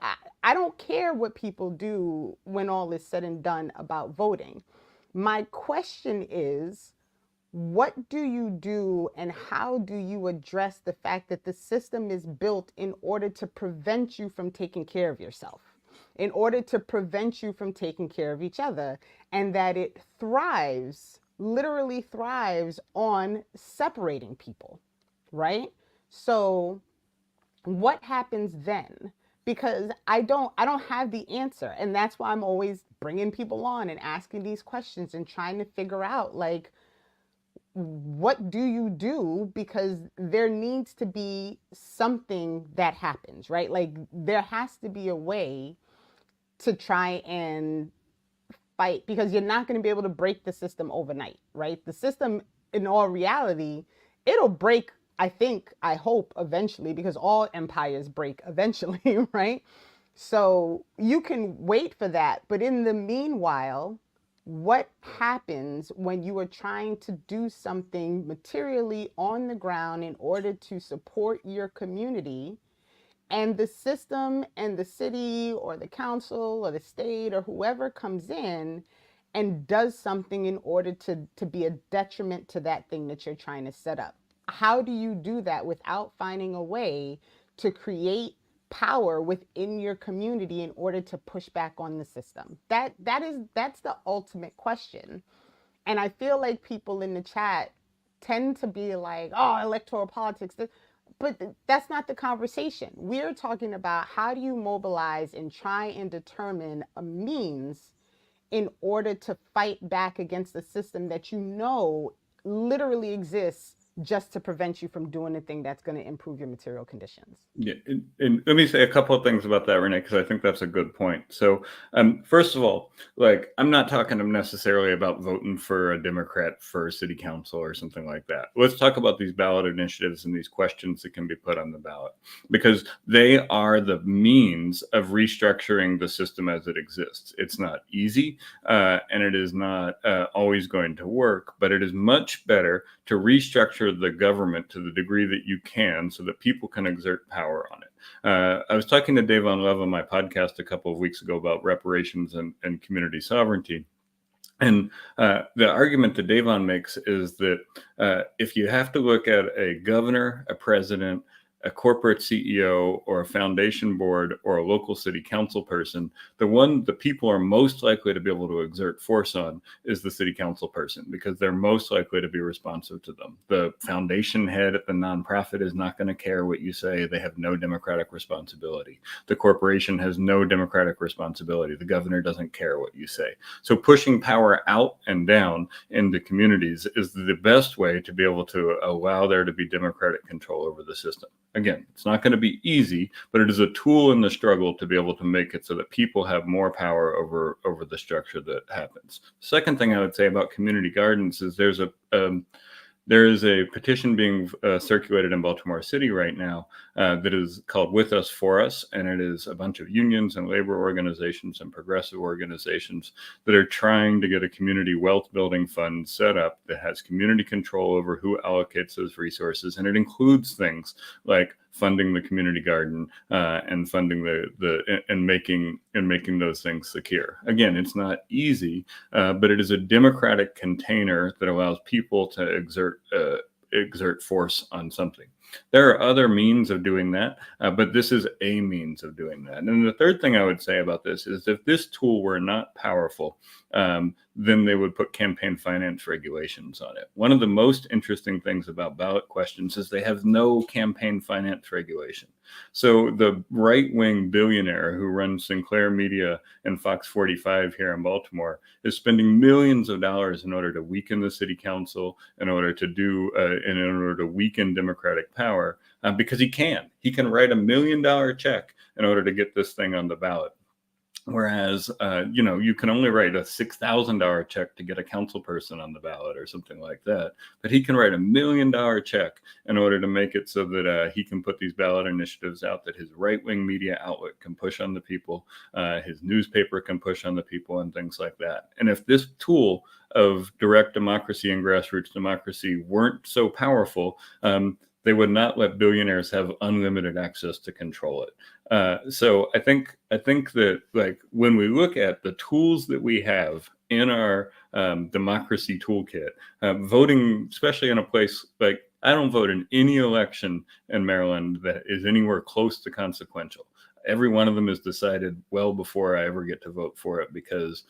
I don't care what people do when all is said and done about voting. My question is, what do you do and how do you address the fact that the system is built in order to prevent you from taking care of yourself, in order to prevent you from taking care of each other, and that it thrives, literally thrives on separating people, right? So what happens then? Because I don't have the answer. And that's why I'm always bringing people on and asking these questions and trying to figure out, like, what do you do? Because there needs to be something that happens, right? Like there has to be a way to try and fight, because you're not going to be able to break the system overnight, right? The system, in all reality, it'll break, I hope eventually, because all empires break eventually, right? So you can wait for that. But in the meanwhile, what happens when you are trying to do something materially on the ground in order to support your community, and the system and the city or the council or the state or whoever comes in and does something in order to be a detriment to that thing that you're trying to set up? How do you do that without finding a way to create power within your community in order to push back on the system? That's the ultimate question. And I feel like people in the chat tend to be like, oh, electoral politics. But that's not the conversation. We're talking about how do you mobilize and try and determine a means in order to fight back against the system that you know literally exists just to prevent you from doing the thing that's going to improve your material conditions. Yeah, and let me say a couple of things about that, Renee, because I think that's a good point. So, first of all, like, I'm not talking necessarily about voting for a Democrat for city council or something like that. Let's talk about these ballot initiatives and these questions that can be put on the ballot, because they are the means of restructuring the system as it exists. It's not easy, and it is not always going to work, but it is much better to restructure the government to the degree that you can so that people can exert power on it. I was talking to Davon Love on my podcast a couple of weeks ago about reparations and community sovereignty. And the argument that Davon makes is that if you have to look at a governor, a president, a corporate CEO, or a foundation board, or a local city council person, the people are most likely to be able to exert force on is the city council person, because they're most likely to be responsive to them. The foundation head at the nonprofit is not going to care what you say. They have no democratic responsibility. The corporation has no democratic responsibility. The governor doesn't care what you say. So pushing power out and down into communities is the best way to be able to allow there to be democratic control over the system. Again, it's not going to be easy, but it is a tool in the struggle to be able to make it so that people have more power over the structure that happens. Second thing I would say about community gardens is there is a petition being circulated in Baltimore City right now that is called With Us, For Us, and it is a bunch of unions and labor organizations and progressive organizations that are trying to get a community wealth building fund set up that has community control over who allocates those resources, and it includes things like funding the community garden and funding and making those things secure. Again, it's not easy, but it is a democratic container that allows people to exert force on something. There are other means of doing that, but this is a means of doing that. And the third thing I would say about this is if this tool were not powerful, then they would put campaign finance regulations on it. One of the most interesting things about ballot questions is they have no campaign finance regulation. So the right-wing billionaire who runs Sinclair Media and Fox 45 here in Baltimore is spending millions of dollars in order to weaken the city council, in order to weaken Democratic power, because he can. He can write $1 million check in order to get this thing on the ballot. Whereas, you can only write a $6,000 check to get a council person on the ballot or something like that. But he can write $1 million check in order to make it so that he can put these ballot initiatives out that his right-wing media outlet can push on the people, his newspaper can push on the people, and things like that. And if this tool of direct democracy and grassroots democracy weren't so powerful, they would not let billionaires have unlimited access to control it. So I think that, like, when we look at the tools that we have in our democracy toolkit, voting, especially in a place like, I don't vote in any election in Maryland that is anywhere close to consequential. Every one of them is decided well before I ever get to vote for it, because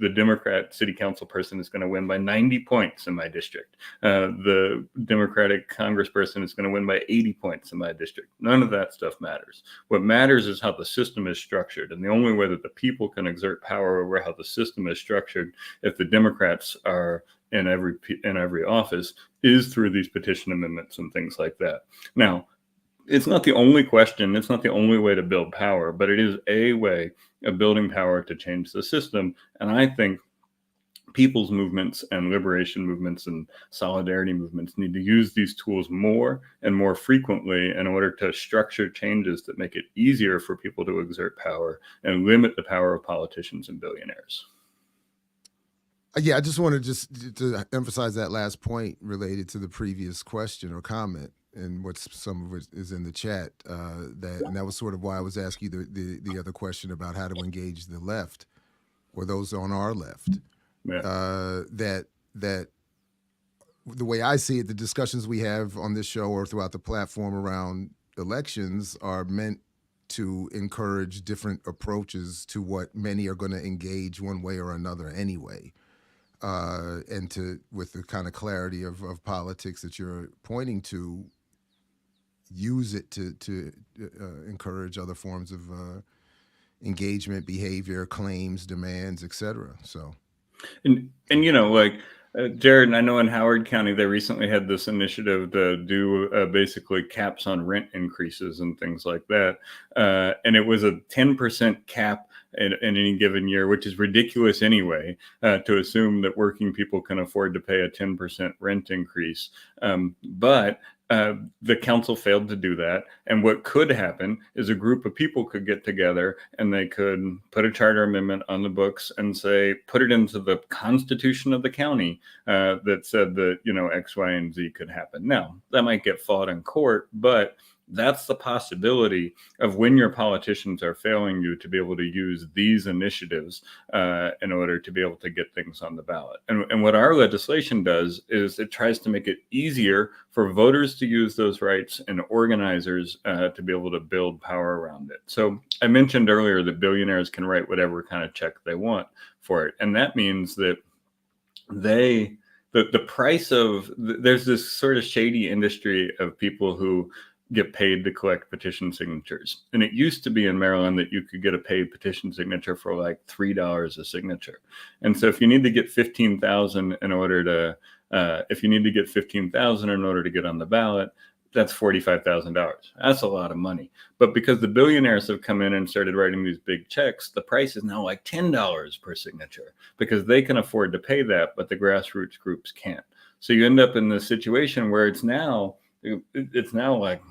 the Democrat city council person is going to win by 90 points in my district. The Democratic congressperson is going to win by 80 points in my district. None of that stuff matters. What matters is how the system is structured. And the only way that the people can exert power over how the system is structured, if the Democrats are in every office, is through these petition amendments and things like that. Now, it's not the only question. It's not the only way to build power, but it is a way of building power to change the system. And I think people's movements and liberation movements and solidarity movements need to use these tools more and more frequently in order to structure changes that make it easier for people to exert power and limit the power of politicians and billionaires. Yeah, I just wanted to emphasize that last point related to the previous question or comment, and some of it is in the chat. And that was sort of why I was asking you the other question about how to engage the left or those on our left. Yeah. That the way I see it, the discussions we have on this show or throughout the platform around elections are meant to encourage different approaches to what many are going to engage one way or another anyway. And with the kind of clarity of politics that you're pointing to, use it to encourage other forms of engagement, behavior, claims, demands, etc. So, and Jared, I know in Howard County they recently had this initiative to do basically caps on rent increases and things like that, and it was a 10% cap in any given year, which is ridiculous anyway, to assume that working people can afford to pay a 10% rent increase. But the council failed to do that. And what could happen is a group of people could get together and they could put a charter amendment on the books and say, put it into the constitution of the county that said that, X, Y, and Z could happen. Now, that might get fought in court, but that's the possibility of when your politicians are failing you to be able to use these initiatives in order to be able to get things on the ballot. And what our legislation does is it tries to make it easier for voters to use those rights and organizers to be able to build power around it. So I mentioned earlier that billionaires can write whatever kind of check they want for it. And that means that the price of, there's this sort of shady industry of people who get paid to collect petition signatures. And it used to be in Maryland that you could get a paid petition signature for like $3 a signature. And so if you need to get 15,000 in order to, get on the ballot, that's $45,000. That's a lot of money. But because the billionaires have come in and started writing these big checks, the price is now like $10 per signature because they can afford to pay that, but the grassroots groups can't. So you end up in this situation where it's now like,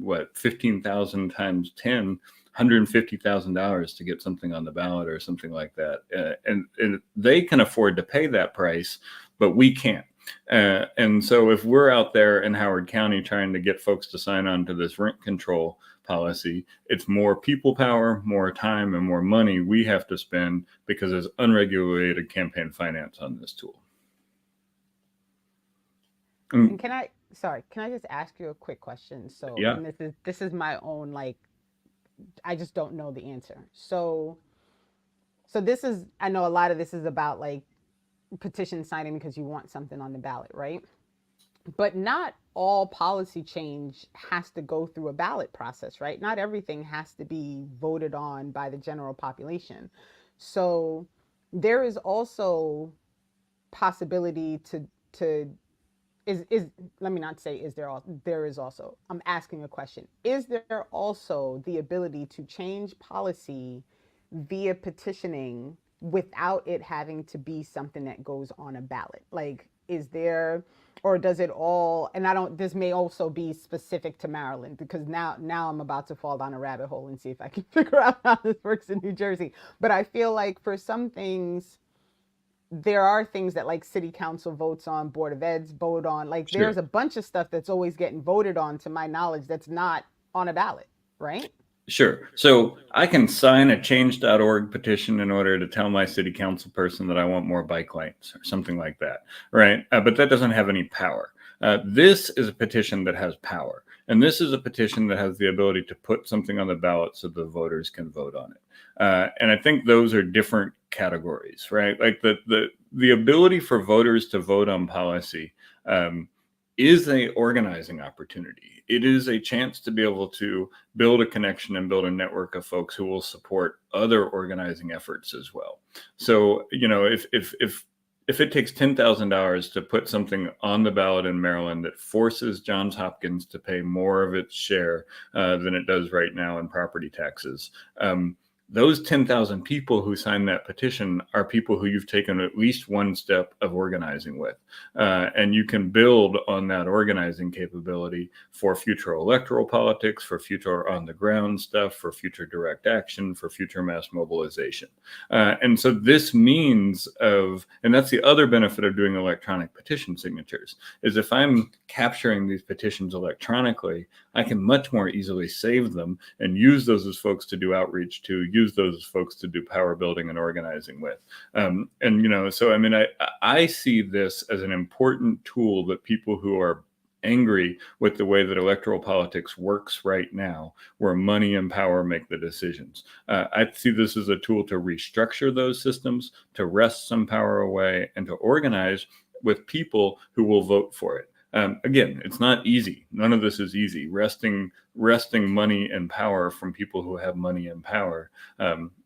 what, 15,000 times 10, $150,000 to get something on the ballot or something like that. And they can afford to pay that price, but we can't. And so if we're out there in Howard County trying to get folks to sign on to this rent control policy, it's more people power, more time, and more money we have to spend because there's unregulated campaign finance on this tool. And can I just ask you a quick question? So, yeah. And this is my own, I just don't know the answer. So So this is, I know a lot of this is about like petition signing because you want something on the ballot, right? But not all policy change has to go through a ballot process, right? Not everything has to be voted on by the general population. So there is also possibility to is let me not say is there all there is also, I'm asking a question, is there also the ability to change policy via petitioning without it having to be something that goes on a ballot? Like, is there, or does it all, and I don't, this may also be specific to Maryland, because now I'm about to fall down a rabbit hole and see if I can figure out how this works in New Jersey. But I feel like for some things, there are things that like city council votes on, board of eds vote on, like Sure. there's a bunch of stuff that's always getting voted on, to my knowledge, that's not on a ballot, right? Sure. So I can sign a change.org petition in order to tell my city council person that I want more bike lanes or something like that, right? But that doesn't have any power. This is a petition that has power. And this is a petition that has the ability to put something on the ballot so the voters can vote on it. And I think those are different categories, right? Like the ability for voters to vote on policy is a organizing opportunity. It is a chance to be able to build a connection and build a network of folks who will support other organizing efforts as well. So, you know, if it takes $10,000 to put something on the ballot in Maryland that forces Johns Hopkins to pay more of its share than it does right now in property taxes, those 10,000 people who signed that petition are people who you've taken at least one step of organizing with. And you can build on that organizing capability for future electoral politics, for future on the ground stuff, for future direct action, for future mass mobilization. And so this means and that's the other benefit of doing electronic petition signatures, is if I'm capturing these petitions electronically, I can much more easily save them and use those as folks to do outreach to, use those as folks to do power building and organizing with. And, you know, so, I mean, I see this as an important tool that people who are angry with the way that electoral politics works right now, where money and power make the decisions. I see this as a tool to restructure those systems, to wrest some power away, and to organize with people who will vote for it. Again, it's not easy. None of this is easy. Wresting money and power from people who have money and power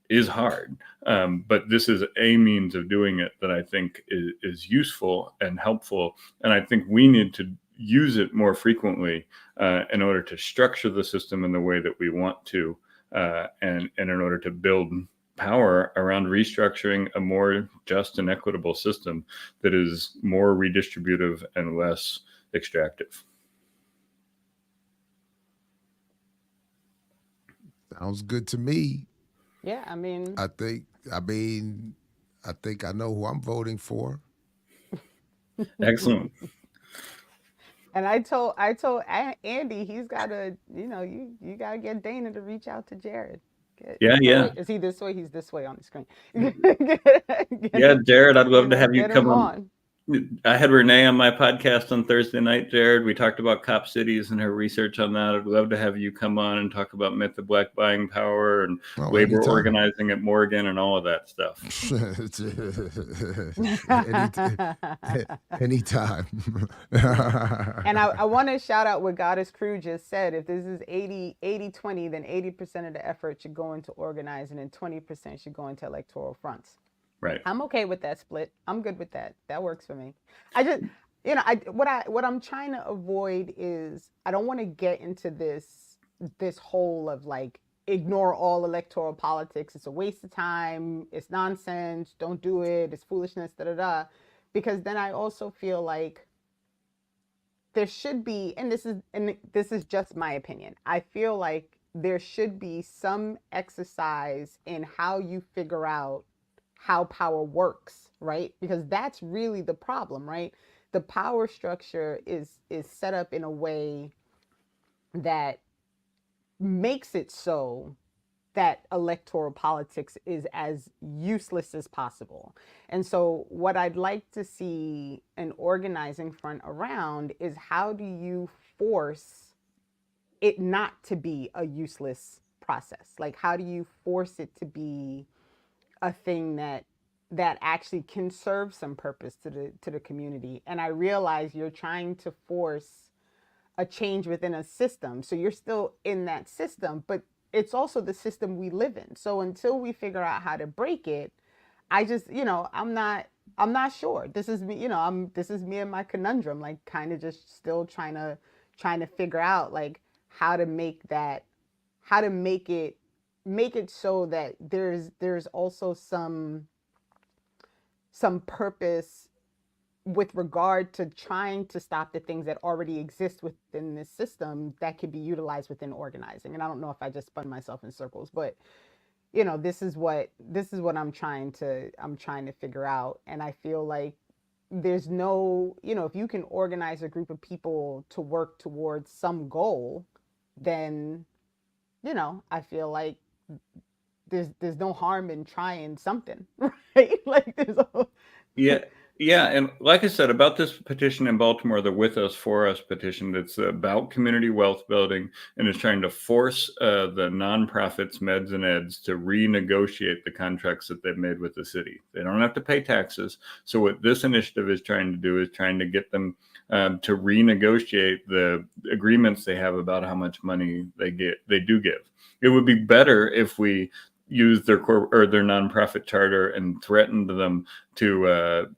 is hard. But this is a means of doing it that I think is useful and helpful. And I think we need to use it more frequently in order to structure the system in the way that we want to, and in order to build power around restructuring a more just and equitable system that is more redistributive and less extractive. Sounds good to me. Yeah, I mean, I think I know who I'm voting for. Excellent. and I told Andy, he's got to, you know, you got to get Dana to reach out to Jared. Yeah. Wait, is he this way? He's this way on the screen. Yeah, Jared, I'd love to have you get come him on. I had Renee on my podcast on Thursday night, Jared. We talked about cop cities and her research on that. I'd love to have you come on and talk about myth of black buying power and labor anytime. Organizing at Morgan and all of that stuff. Anytime. And I want to shout out what Goddess Crew just said. If this is 80-20, then 80% of the effort should go into organizing and 20% should go into electoral fronts. Right. I'm okay with that split. I'm good with that. That works for me. I just, you know, what I'm trying to avoid is, I don't want to get into this whole of like, ignore all electoral politics. It's a waste of time. It's nonsense. Don't do it. It's foolishness, because then I also feel like there should be, and this is just my opinion, I feel like there should be some exercise in how you figure out how power works, right? Because that's really the problem, right? The power structure is set up in a way that makes it so that electoral politics is as useless as possible. And so what I'd like to see an organizing front around is, how do you force it not to be a useless process? Like, how do you force it to be a thing that actually can serve some purpose to the community. And I realize you're trying to force a change within a system. So you're still in that system, but it's also the system we live in. So until we figure out how to break it, I just, I'm not sure. This is me, this is me and my conundrum, like kind of just still trying to figure out like how to make it so that there's also some purpose with regard to trying to stop the things that already exist within this system that could be utilized within organizing. And I don't know if I just spun myself in circles, but this is what I'm trying to figure out. And I feel like there's no, if you can organize a group of people to work towards some goal, then, I feel like there's no harm in trying something, right? Like Yeah. Yeah. And like I said, about this petition in Baltimore, the With Us, For Us petition, that's about community wealth building and is trying to force the nonprofits, meds and eds to renegotiate the contracts that they've made with the city. They don't have to pay taxes. So what this initiative is trying to do is trying to get them to renegotiate the agreements they have about how much money they do give. It would be better if we use their nonprofit charter and threatened them to,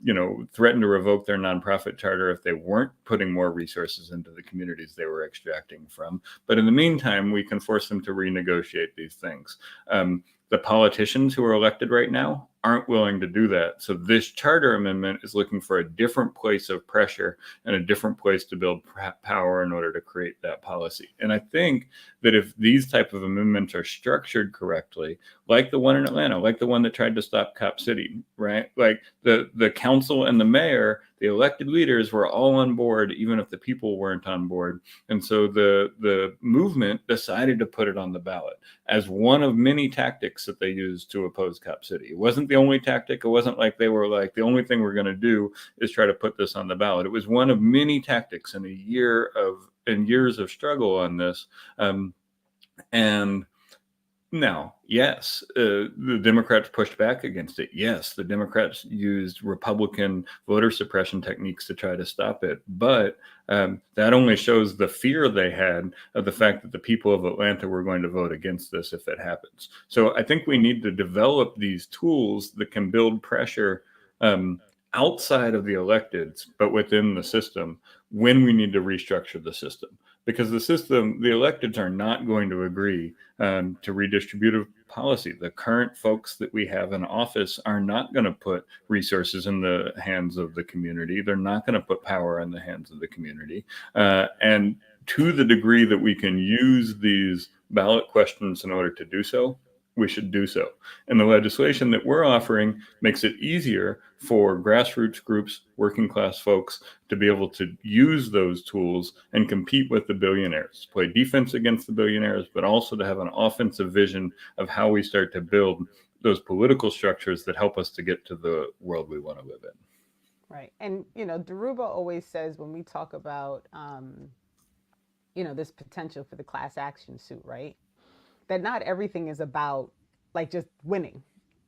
threaten to revoke their nonprofit charter if they weren't putting more resources into the communities they were extracting from. But in the meantime, we can force them to renegotiate these things. The politicians who are elected right now aren't willing to do that. So this charter amendment is looking for a different place of pressure and a different place to build power in order to create that policy. And I think that if these type of amendments are structured correctly, like the one in Atlanta, like the one that tried to stop Cop City, right? Like the council and the mayor, the elected leaders were all on board, even if the people weren't on board. And so the movement decided to put it on the ballot as one of many tactics that they used to oppose Cop City. It wasn't the only tactic. It wasn't like they were like, the only thing we're going to do is try to put this on the ballot. It was one of many tactics in years of struggle on this. And now, yes, the Democrats pushed back against it. Yes, the Democrats used Republican voter suppression techniques to try to stop it. But that only shows the fear they had of the fact that the people of Atlanta were going to vote against this if it happens. So I think we need to develop these tools that can build pressure outside of the electeds, but within the system when we need to restructure the system. Because the electeds are not going to agree to redistributive policy. The current folks that we have in office are not going to put resources in the hands of the community. They're not going to put power in the hands of the community. And to the degree that we can use these ballot questions in order to do so, we should do so. And the legislation that we're offering makes it easier for grassroots groups, working class folks to be able to use those tools and compete with the billionaires, play defense against the billionaires, but also to have an offensive vision of how we start to build those political structures that help us to get to the world we want to live in. Right. And, Daruba always says when we talk about, this potential for the class action suit, right? That not everything is about like just winning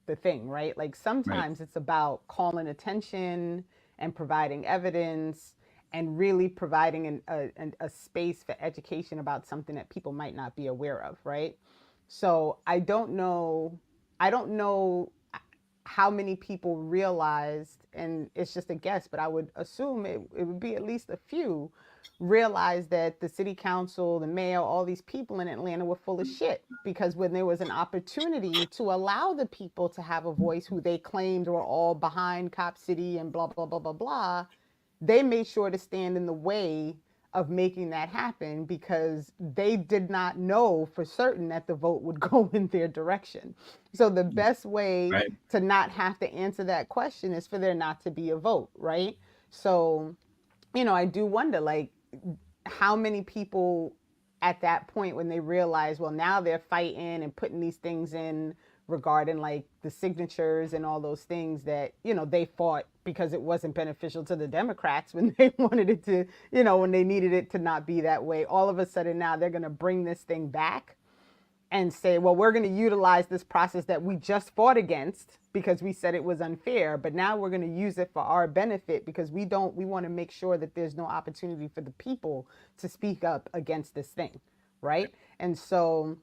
the thing, right? Like sometimes It's about calling attention and providing evidence and really providing a space for education about something that people might not be aware of, right? So I don't know how many people realized, and it's just a guess, but I would assume it would be at least a few, realized that the city council, the mayor, all these people in Atlanta were full of shit. Because when there was an opportunity to allow the people to have a voice who they claimed were all behind Cop City and blah, blah, blah, blah, blah, they made sure to stand in the way of making that happen because they did not know for certain that the vote would go in their direction. So the best way to not have to answer that question is for there not to be a vote, right? So, I do wonder, like, how many people at that point when they realize, well, now they're fighting and putting these things in regarding like the signatures and all those things that, they fought because it wasn't beneficial to the Democrats when they wanted it to, when they needed it to not be that way. All of a sudden now they're going to bring this thing back and say, well, we're going to utilize this process that we just fought against because we said it was unfair, but now we're going to use it for our benefit because we want to make sure that there's no opportunity for the people to speak up against this thing, right? And so,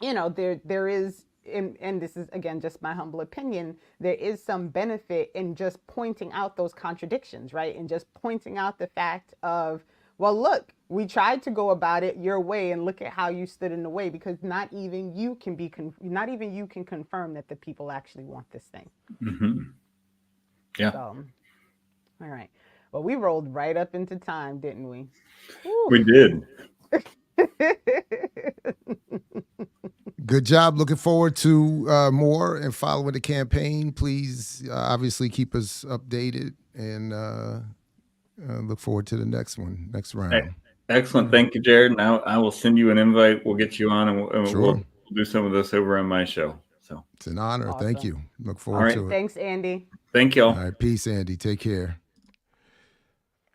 you know, there is, and this is again just my humble opinion, there is some benefit in just pointing out those contradictions, right? And just pointing out the fact of, well, look, we tried to go about it your way, and look at how you stood in the way, because not even you can confirm that the people actually want this thing. Mm-hmm. Yeah. So, all right. Well, we rolled right up into time, didn't we? Woo. We did. Good job. Looking forward to more and following the campaign. Please, obviously, keep us updated, and look forward to the next round. Excellent. Thank you, Jared. Now I will send you an invite. We'll get you on, and Sure. we'll do some of this over on my show. So It's an honor. Awesome. Thank you. Look forward to it. Thanks, Andy. thank y'all. All right. Peace, Andy. Take care.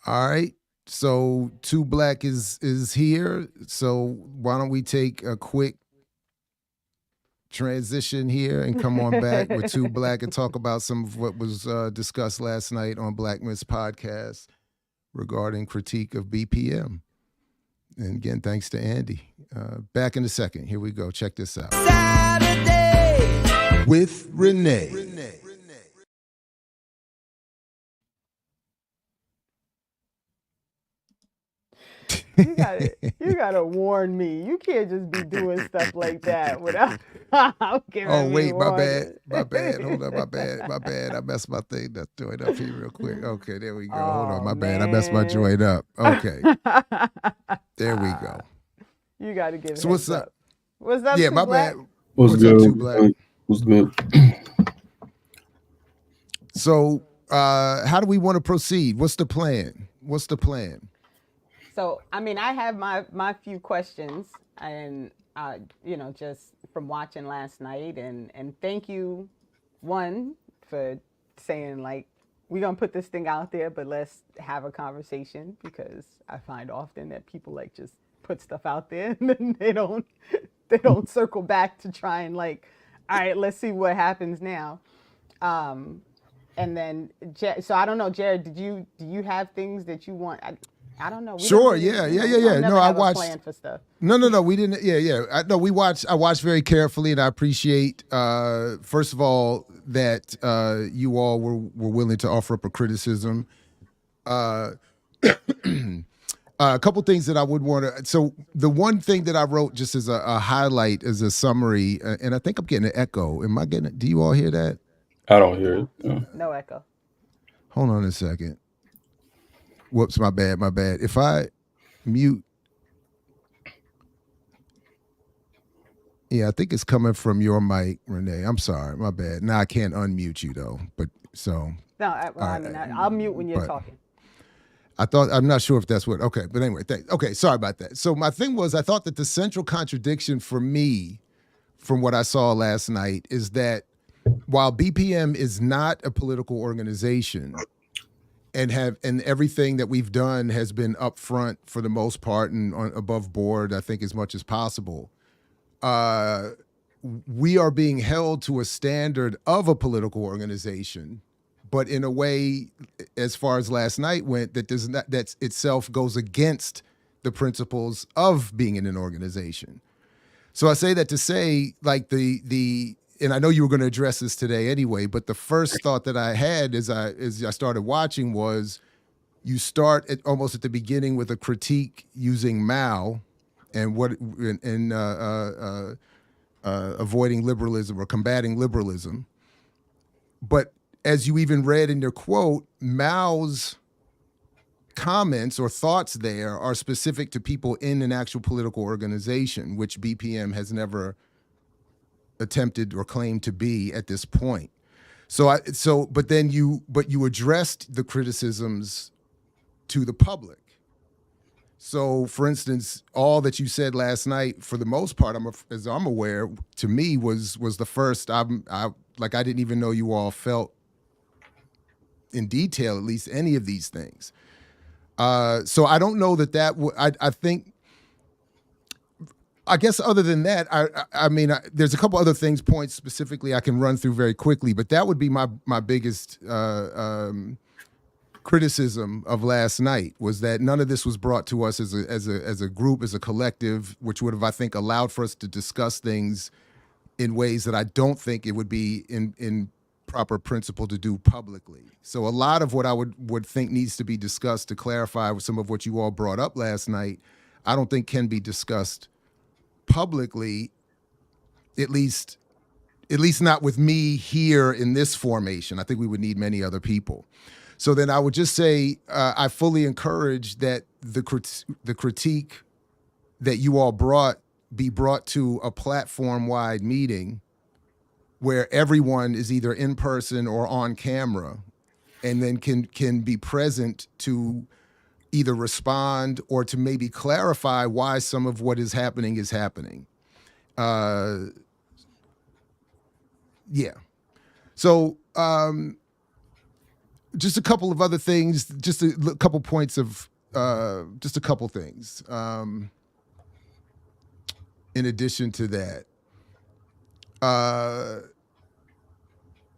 All right. So 2 Black is here. So why don't we take a quick transition here and come on back with 2 Black and talk about some of what was discussed last night on Black Myths podcast regarding critique of BPM. And again, thanks to Andy. Back in a second. Here we go. Check this out. Saturday with Renee. You gotta warn me. You can't just be doing stuff like that without giving Oh, me wait, my warning. bad. Hold on, my bad. I messed my thing. That's joint up here real quick. Okay, there we go. Hold on, my bad. I messed my joint up. Okay, there we go. You gotta give. So what's up? What's up? Yeah, 2 my Black? bad. What's up, good? 2 Black? What's good? So, how do we want to proceed? What's the plan? So, I mean, I have my few questions, and you know, just from watching last night, and thank you, one, for saying like, we're gonna put this thing out there, but let's have a conversation, because I find often that people like just put stuff out there and then they don't circle back to try and like, all right, let's see what happens now. And then, so I don't know, Jared, do you have things that you want? I don't know. We Sure. don't Yeah. never No, I have a watched. plan for stuff. No, we didn't. Yeah. I watched very carefully, and I appreciate, first of all, that you all were willing to offer up a criticism. A couple things that I would want to. So the one thing that I wrote just as a highlight, as a summary, and I think I'm getting an echo. Am I getting it? Do you all hear that? I don't hear it. No. No echo. Hold on a second. Whoops, my bad. If I mute. Yeah, I think it's coming from your mic, Renee. I'm sorry, my bad. Now I can't unmute you though. But so. No, I'll mute when you're talking. I'm not sure if that's what, okay, but anyway, thanks. Okay, sorry about that. So my thing was, I thought that the central contradiction for me from what I saw last night is that while BPM is not a political organization, and everything that we've done has been upfront for the most part and above board, I think, as much as possible. We are being held to a standard of a political organization, but in a way, as far as last night went, that itself goes against the principles of being in an organization. So I say that to say, like and I know you were going to address this today anyway, but the first thought that I had as I started watching was, you start almost at the beginning with a critique using Mao and avoiding liberalism or combating liberalism. But as you even read in your quote, Mao's comments or thoughts there are specific to people in an actual political organization, which BPM has never attempted or claimed to be at this point. But you addressed the criticisms to the public. So, for instance, all that you said last night, for the most part, as I'm aware, to me was the first. I didn't even know you all felt in detail, at least, any of these things. So I don't know that I think I guess other than that, I mean, there's a couple other points specifically I can run through very quickly, but that would be my biggest criticism of last night, was that none of this was brought to us as a group, as a collective, which would have, I think, allowed for us to discuss things in ways that I don't think it would be in proper principle to do publicly. So a lot of what I would think needs to be discussed to clarify with some of what you all brought up last night, I don't think can be discussed publicly, at least not with me here in this formation. I think we would need many other people. So then I would just say I fully encourage that the critique that you all be brought to a platform-wide meeting where everyone is either in person or on camera, and then can be present to either respond or to maybe clarify why some of what is happening is happening. Yeah. So just a couple of other things, just a couple points of, just a couple things. In addition to that,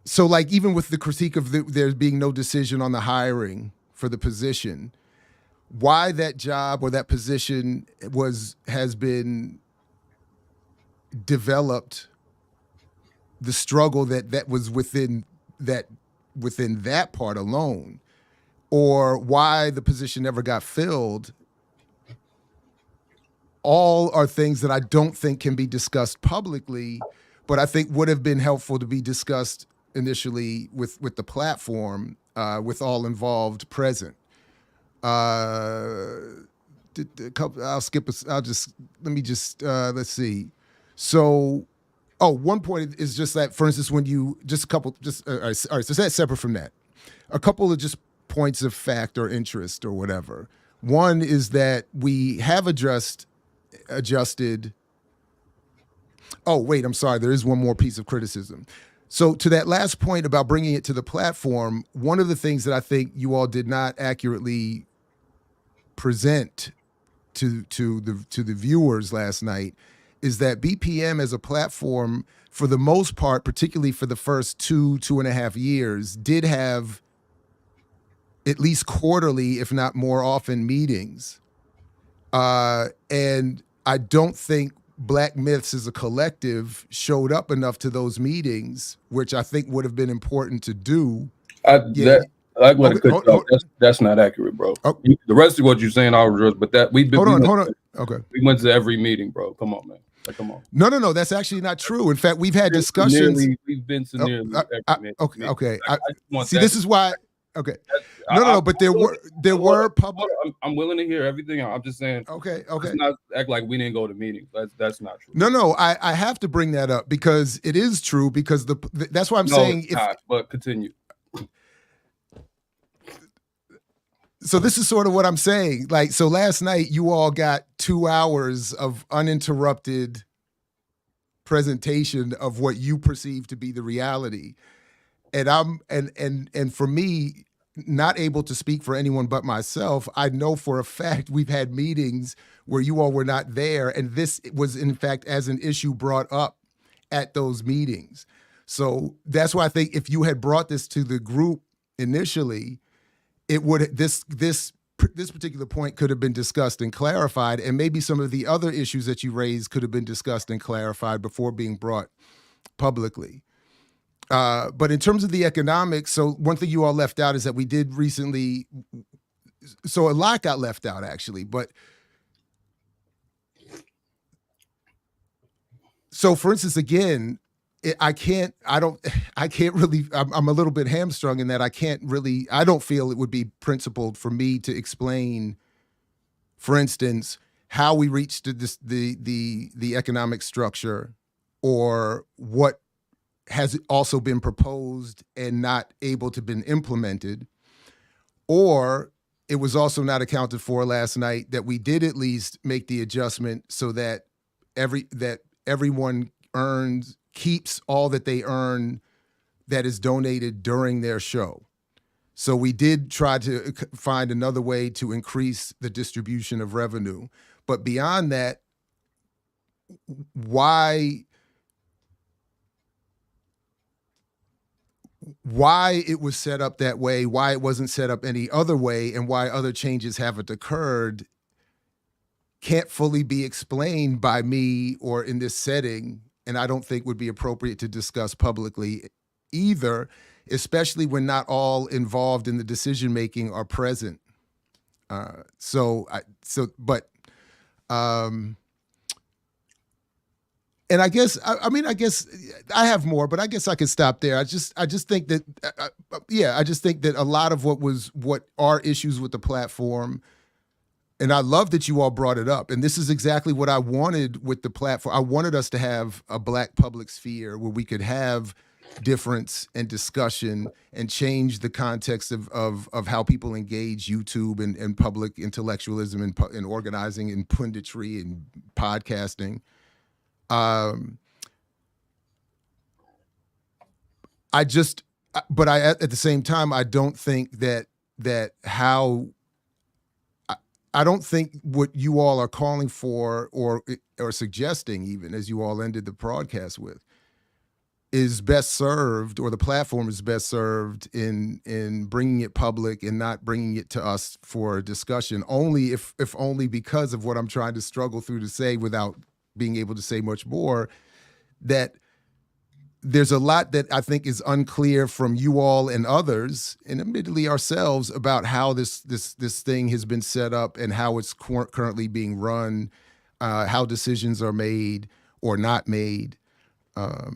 so like even with the critique of there being no decision on the hiring for the position, why that job or that position has been developed, the struggle that was within that part alone, or why the position never got filled, all are things that I don't think can be discussed publicly, but I think would have been helpful to be discussed initially with the platform, with all involved present. I'll skip. Let me just let's see. So, one point is just that, for instance, when you all right, so that's separate from that. A couple of just points of fact or interest or whatever. One is that we have adjusted. Oh, wait, I'm sorry. There is one more piece of criticism. So to that last point about bringing it to the platform, one of the things that I think you all did not accurately present to the viewers last night is that BPM as a platform, for the most part, particularly for the first 2.5 years, did have at least quarterly, if not more often, meetings. And I don't think Black Myths as a collective showed up enough to those meetings, which I think would have been important to do. That's not accurate, bro. Oh. The rest of what you're saying, I'll address, but that hold on. Okay. We went to every meeting, bro. Come on, man. Like, come on. No. That's actually not true. In fact, we've had discussions. We've been to nearly every meeting. Okay. This is why. Okay. No. But there were public. I'm willing to hear everything. I'm just saying. Okay. Let's not act like we didn't go to meetings. That's not true. No. I have to bring that up because it is true. Because that's why I'm saying. But continue. So this is sort of what I'm saying. Like, so last night you all got 2 hours of uninterrupted presentation of what you perceive to be the reality. And and for me, not able to speak for anyone but myself, I know for a fact we've had meetings where you all were not there. And this was, in fact, as an issue brought up at those meetings. So that's why I think if you had brought this to the group initially, it would this particular point could have been discussed and clarified, and maybe some of the other issues that you raised could have been discussed and clarified before being brought publicly. But in terms of the economics, so one thing you all left out is that we did recently, so a lot got left out actually, but so for instance, again, I'm a little bit hamstrung in that I don't feel it would be principled for me to explain, for instance, how we reached the economic structure, or what has also been proposed and not able to been implemented, or it was also not accounted for last night that we did at least make the adjustment so that everyone keeps all that they earn that is donated during their show. So we did try to find another way to increase the distribution of revenue. But beyond that, why it was set up that way, why it wasn't set up any other way, and why other changes haven't occurred can't fully be explained by me or in this setting, and I don't think would be appropriate to discuss publicly either, especially when not all involved in the decision making are present. And I guess I guess I have more, but I guess I could stop there. I just think that I just think that a lot of what are issues with the platform, and I love that you all brought it up. And this is exactly what I wanted with the platform. I wanted us to have a Black public sphere where we could have difference and discussion and change the context of how people engage YouTube and public intellectualism and organizing and punditry and podcasting. At the same time, I don't think I don't think what you all are calling for or suggesting, even as you all ended the broadcast with, is best served, or the platform is best served in bringing it public and not bringing it to us for a discussion, only if only because of what I'm trying to struggle through to say without being able to say much more, that there's a lot that I think is unclear from you all and others, and admittedly ourselves, about how this thing has been set up and how it's currently being run, how decisions are made or not made. All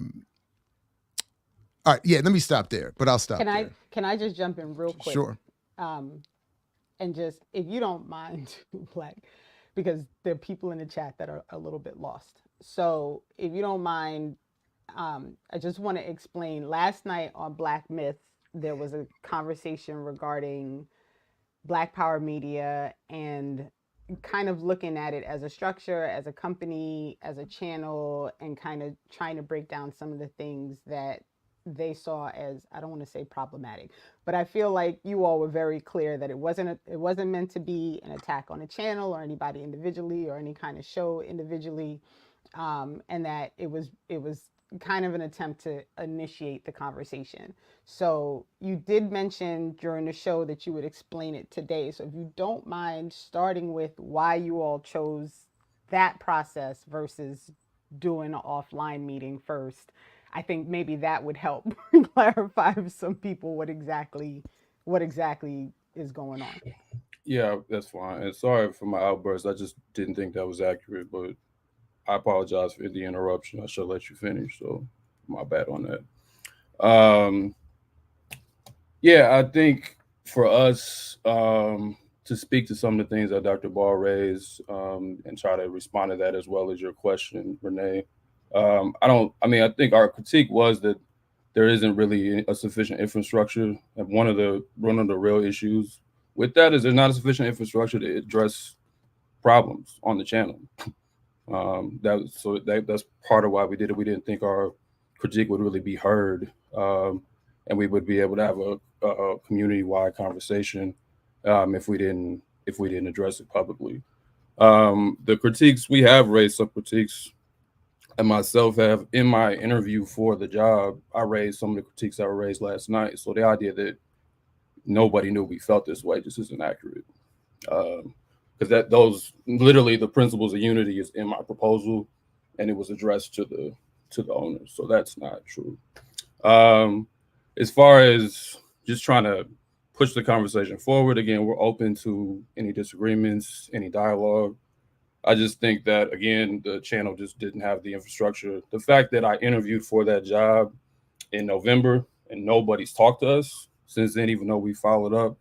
right, yeah, let me stop there, but I'll stop there. Can I just jump in real quick? Sure. And just, if you don't mind, Black, because there are people in the chat that are a little bit lost. So if you don't mind, I just want to explain. Last night on Black Myth, there was a conversation regarding Black Power Media and kind of looking at it as a structure, as a company, as a channel, and kind of trying to break down some of the things that they saw as, I don't want to say problematic, but I feel like you all were very clear that it wasn't meant to be an attack on a channel or anybody individually or any kind of show individually, and that it was kind of an attempt to initiate the conversation. So you did mention during the show that you would explain it today. So if you don't mind starting with why you all chose that process versus doing an offline meeting first, I think maybe that would help clarify for some people what exactly is going on. Yeah, that's fine. And sorry for my outburst. I just didn't think that was accurate, but I apologize for the interruption. I should let you finish, so my bad on that. Yeah, I think for us to speak to some of the things that Dr. Ball raised and try to respond to that as well as your question, Renee. I think our critique was that there isn't really a sufficient infrastructure. And one of the real issues with that is there's not a sufficient infrastructure to address problems on the channel. That's part of why we did it. We didn't think our critique would really be heard, and we would be able to have a community-wide conversation if we didn't address it publicly. The critiques, we have raised some critiques, and myself have, in my interview for the job, I raised some of the critiques that were raised last night. So the idea that nobody knew we felt this way just isn't accurate. Because those literally the principles of unity is in my proposal, and it was addressed to the owners. So that's not true. As far as just trying to push the conversation forward, again, we're open to any disagreements, any dialogue. I just think that, again, the channel just didn't have the infrastructure. The fact that I interviewed for that job in November and nobody's talked to us since then, even though we followed up,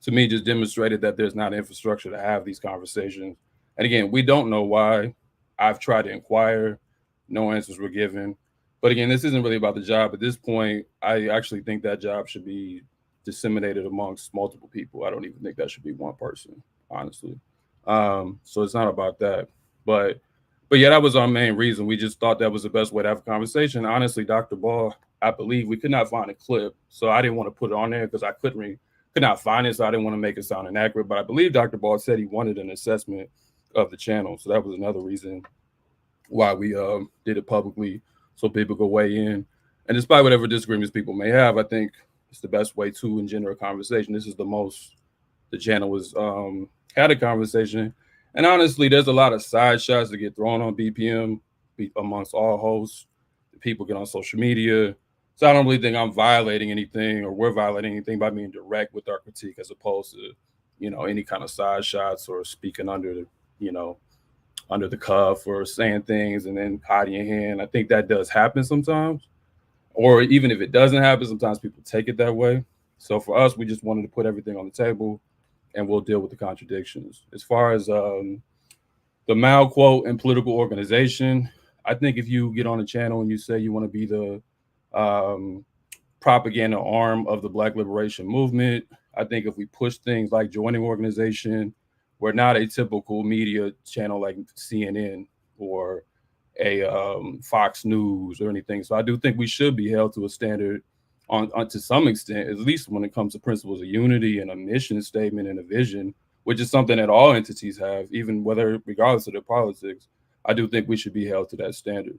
to me just demonstrated that there's not infrastructure to have these conversations. And again, we don't know why. I've tried to inquire. No answers were given. But again, this isn't really about the job. At this point, I actually think that job should be disseminated amongst multiple people. I don't even think that should be one person, honestly. So it's not about that. But yeah, that was our main reason. We just thought that was the best way to have a conversation. Honestly, Dr. Ball, I believe we could not find a clip. So I didn't want to put it on there because I could not find it. So I didn't want to make it sound inaccurate. But I believe Dr. Ball said he wanted an assessment of the channel. So that was another reason why we did it publicly so people could weigh in. And despite whatever disagreements people may have, I think it's the best way to engender a conversation. This is the most the channel was had a conversation. And honestly, there's a lot of side shots that get thrown on BPM amongst all hosts. People get on social media. So I don't really think I'm violating anything or we're violating anything by being direct with our critique as opposed to, any kind of side shots or speaking under the cuff or saying things and then hiding your hand. I think that does happen sometimes. Or even if it doesn't happen, sometimes people take it that way. So for us, we just wanted to put everything on the table and we'll deal with the contradictions. As far as the Mal quote and political organization, I think if you get on a channel and you say you want to be the propaganda arm of the Black liberation movement, I think if we push things like joining organization, we're not a typical media channel like CNN or a Fox News or anything. So I do think we should be held to a standard on to some extent, at least when it comes to principles of unity and a mission statement and a vision, which is something that all entities have, even regardless of their politics. I do think we should be held to that standard.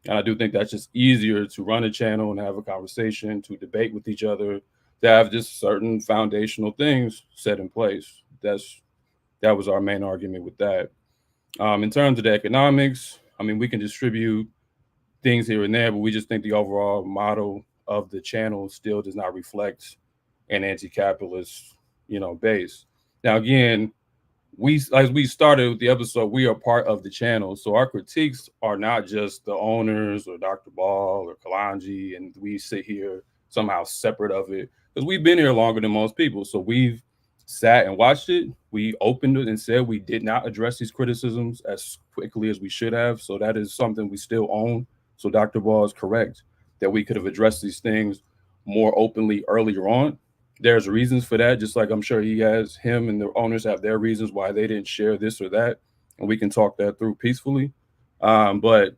And I do think that's just easier to run a channel and have a conversation, to debate with each other, to have just certain foundational things set in place. That was our main argument with that. In terms of the economics, we can distribute things here and there, but we just think the overall model of the channel still does not reflect an anti-capitalist, base. Now, again, as we started with the episode, we are part of the channel. So our critiques are not just the owners or Dr. Ball or Kalanji, and we sit here somehow separate of it, because we've been here longer than most people. So we've sat and watched it. We opened it and said we did not address these criticisms as quickly as we should have. So that is something we still own. So Dr. Ball is correct that we could have addressed these things more openly earlier on. There's reasons for that, just like I'm sure him and the owners have their reasons why they didn't share this or that. And we can talk that through peacefully. But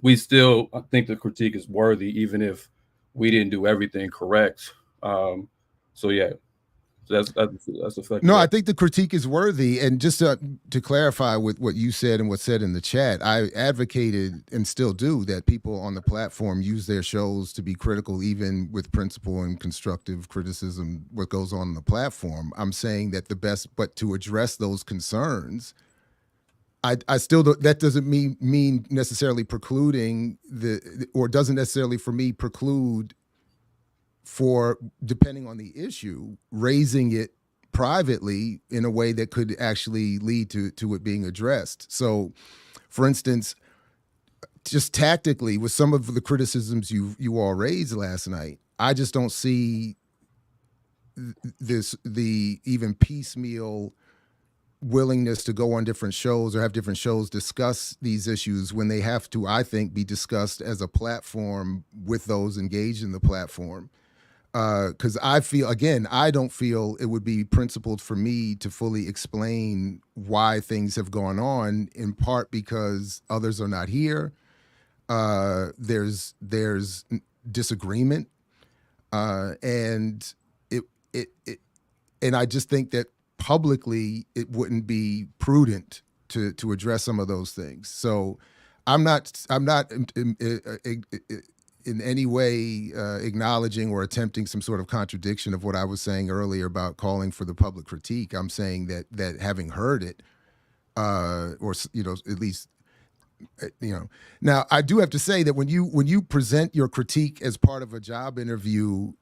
we still think the critique is worthy, even if we didn't do everything correct. So yeah. That's effective. No, I think the critique is worthy. And just to clarify with what you said and what's said in the chat, I advocated and still do that people on the platform use their shows to be critical, even with principle and constructive criticism, what goes on the platform. I'm saying that but to address those concerns, I still don't, that doesn't mean necessarily precluding or doesn't necessarily for me preclude for, depending on the issue, raising it privately in a way that could actually lead to it being addressed. So, for instance, just tactically, with some of the criticisms you all raised last night, I just don't see the even piecemeal willingness to go on different shows or have different shows discuss these issues when they have to, I think, be discussed as a platform with those engaged in the platform. Because I don't feel it would be principled for me to fully explain why things have gone on, in part because others are not here. There's disagreement, and and I just think that publicly it wouldn't be prudent to address some of those things. So I'm not in any way acknowledging or attempting some sort of contradiction of what I was saying earlier about calling for the public critique. I'm saying that having heard it, or at least, Now I do have to say that when you present your critique as part of a job interview,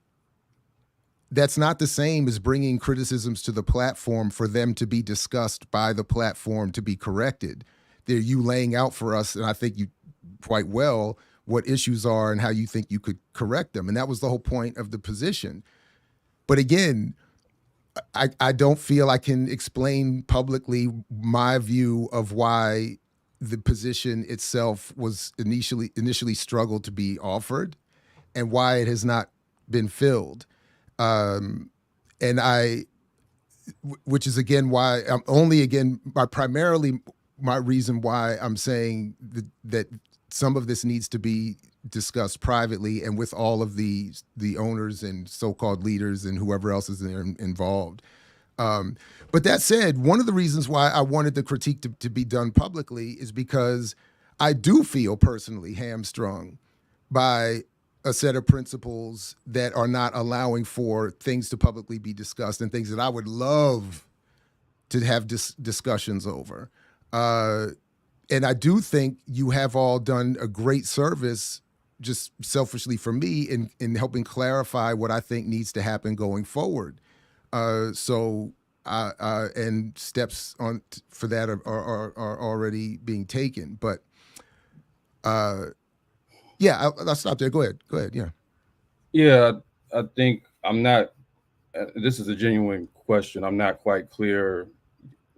that's not the same as bringing criticisms to the platform for them to be discussed by the platform to be corrected. They're you laying out for us, and I think you quite well, what issues are and how you think you could correct them. And that was the whole point of the position. But again, I don't feel I can explain publicly my view of why the position itself was initially struggled to be offered and why it has not been filled. Which is again why primarily my reason why I'm saying that some of this needs to be discussed privately and with all of the owners and so-called leaders and whoever else is involved. But that said, one of the reasons why I wanted the critique to be done publicly is because I do feel personally hamstrung by a set of principles that are not allowing for things to publicly be discussed and things that I would love to have discussions over. And I do think you have all done a great service, just selfishly for me, in helping clarify what I think needs to happen going forward. And steps for that are already being taken. But yeah, I'll stop there. Go ahead. Yeah. Yeah, I think I'm not. This is a genuine question. I'm not quite clear.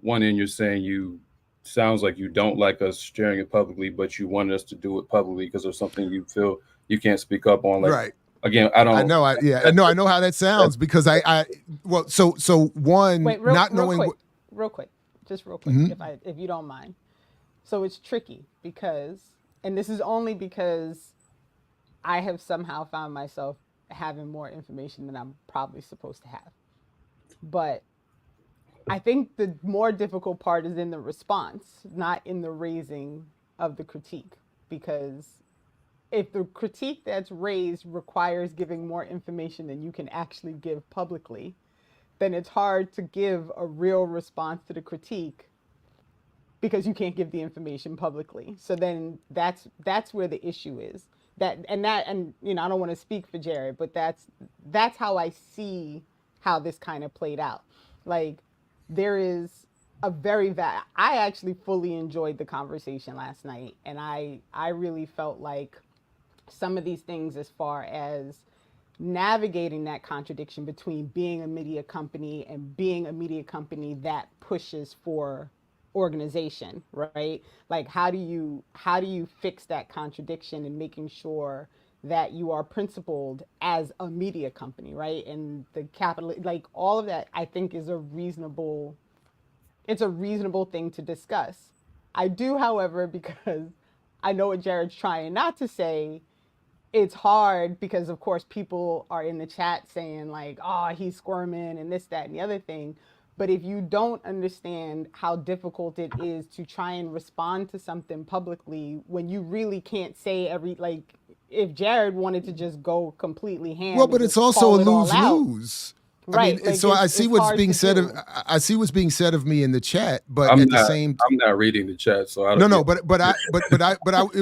One end, you're saying sounds like you don't like us sharing it publicly, but you want us to do it publicly because of something you feel you can't speak up on. Like, right. Again, I don't. I know. I know how that sounds because so one, Wait, not knowing. Real quick, Mm-hmm. if you don't mind. So it's tricky because, and this is only because I have somehow found myself having more information than I'm probably supposed to have. But I think the more difficult part is in the response, not in the raising of the critique. Because if the critique that's raised requires giving more information than you can actually give publicly, then it's hard to give a real response to the critique because you can't give the information publicly. So then that's where the issue is. And you know, I don't want to speak for Jared, but that's how I see how this kind of played out. Like, there is a I actually fully enjoyed the conversation last night, and I really felt like some of these things, as far as navigating that contradiction between being a media company and being a media company that pushes for organization, right? Like, how do you fix that contradiction and making sure that you are principled as a media company, right? And the capital, like, all of that, I think is a reasonable thing to discuss. I do, however, because I know what Jared's trying not to say, it's hard because, of course, people are in the chat saying like, oh, he's squirming and this, that, and the other thing. But if you don't understand how difficult it is to try and respond to something publicly when you really can't say like, if Jared wanted to just go completely ham. Well, but it's also a lose-lose. Right. I mean, like, so I see what's being said do. I see what's being said of me in the chat, but I'm at the same I'm not reading the chat, so I don't. No, but it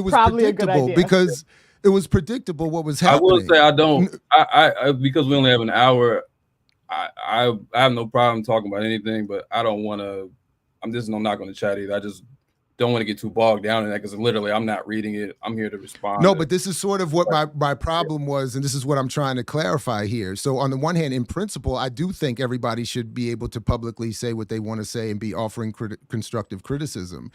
was Probably a good predictable idea. because it was predictable what was happening. I will say I don't. I because we only have an hour. I have no problem talking about anything, but I don't want to. I'm not going to chat either. I just don't want to get too bogged down in that because literally I'm not reading it. I'm here to respond. No, but this is sort of what my problem was, and this is what I'm trying to clarify here. So on the one hand, in principle, I do think everybody should be able to publicly say what they want to say and be offering constructive criticism.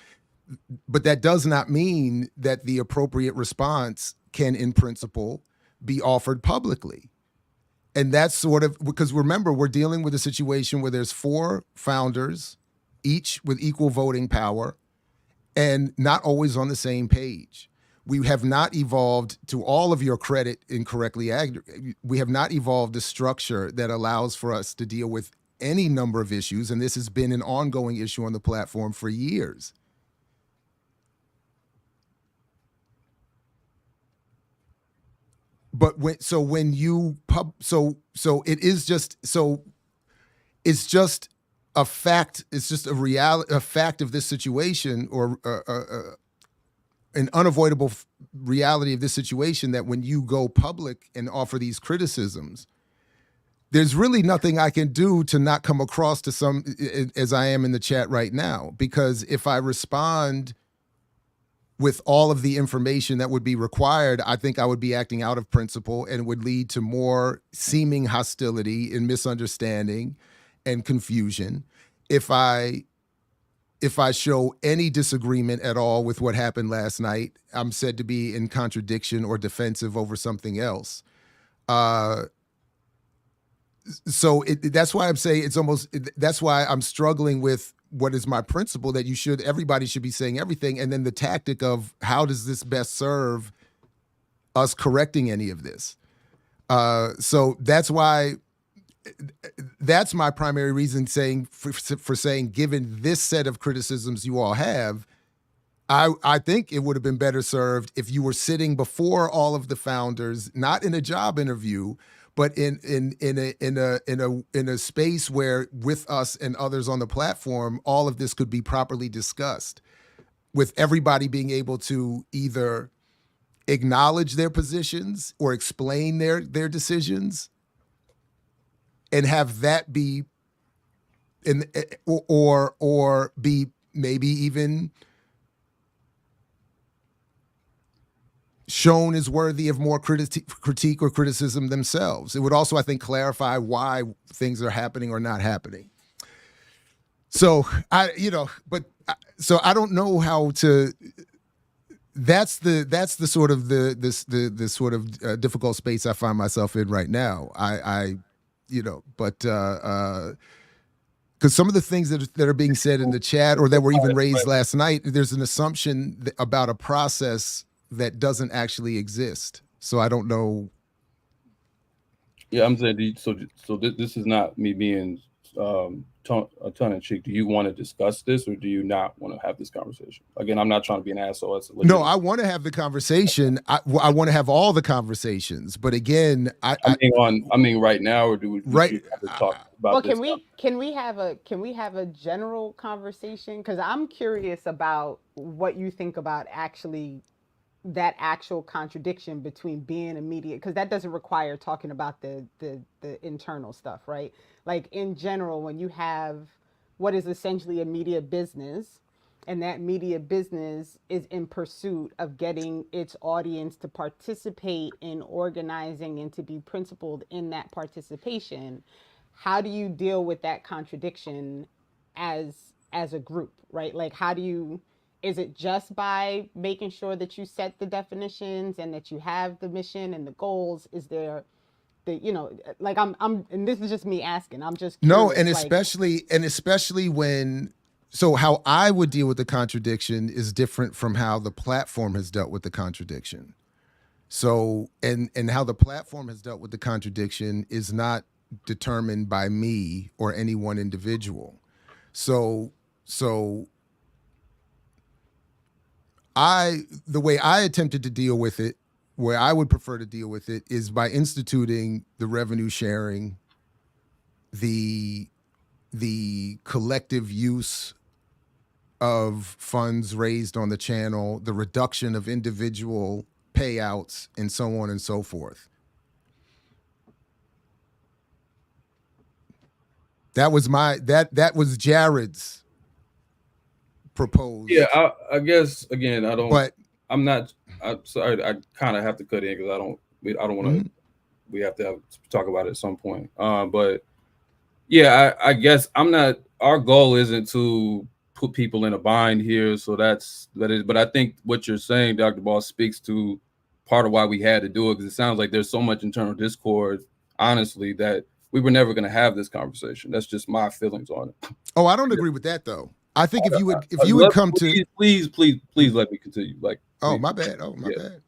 But that does not mean that the appropriate response can, in principle, be offered publicly. And that's sort of, because remember, we're dealing with a situation where there's 4 founders, each with equal voting power, and not always on the same page. We have not evolved, to all of your credit incorrectly, we have not evolved a structure that allows for us to deal with any number of issues, and this has been an ongoing issue on the platform for years. But it's just a fact. It's just a fact of this situation, or an unavoidable reality of this situation, that when you go public and offer these criticisms, there's really nothing I can do to not come across to some, as I am in the chat right now, because if I respond with all of the information that would be required, I think I would be acting out of principle and would lead to more seeming hostility and misunderstanding and confusion. If I show any disagreement at all with what happened last night, I'm said to be in contradiction or defensive over something else. So that's why I'm saying that's why I'm struggling with what is my principle, that everybody should be saying everything. And then the tactic of how does this best serve us correcting any of this? So that's why, that's my primary reason for saying, given this set of criticisms you all have, I think it would have been better served if you were sitting before all of the founders, not in a job interview, but in a space where with us and others on the platform, all of this could be properly discussed, with everybody being able to either acknowledge their positions or explain their decisions, and have that be or be maybe even shown as worthy of more critique or criticism themselves. It would also, I think, clarify why things are happening or not happening. So I don't know how to. That's the sort of the sort of difficult space I find myself in right now. Because some of the things that are being said in the chat or that were even raised last night, there's an assumption about a process that doesn't actually exist. So I don't know. Yeah, I'm saying, so this is not me being a tongue in cheek. Do you want to discuss this, or do you not want to have this conversation? Again, I'm not trying to be an asshole. No, I want to have the conversation. I want to have all the conversations. But again, I mean right now, or do we right have to talk about well, this? can we have a general conversation? Because I'm curious about what you think about actually that actual contradiction between being a media, because that doesn't require talking about the internal stuff, right? Like in general, when you have what is essentially a media business, and that media business is in pursuit of getting its audience to participate in organizing and to be principled in that participation, how do you deal with that contradiction as a group, right? Like, how do you, is it just by making sure that you set the definitions and that you have the mission and the goals? Is there like I'm and this is just me asking. I'm just curious, no, and especially when, so how I would deal with the contradiction is different from how the platform has dealt with the contradiction. So and how the platform has dealt with the contradiction is not determined by me or any one individual. So the way I attempted to deal with it, where I would prefer to deal with it, is by instituting the revenue sharing, the collective use of funds raised on the channel, the reduction of individual payouts, and so on and so forth. That was that was Jared's proposed. Yeah, I guess again, I don't. But I'm not. I'm sorry. I kind of have to cut in because I don't want to. Mm-hmm. We have to talk about it at some point. But yeah, I guess I'm not. Our goal isn't to put people in a bind here. So that is. But I think what you're saying, Dr. Ball, speaks to part of why we had to do it, because it sounds like there's so much internal discord, honestly, that we were never going to have this conversation. That's just my feelings on it. Oh, I don't agree with that though. I think if you would come to please let me continue. Like, oh, my bad. Oh, my bad.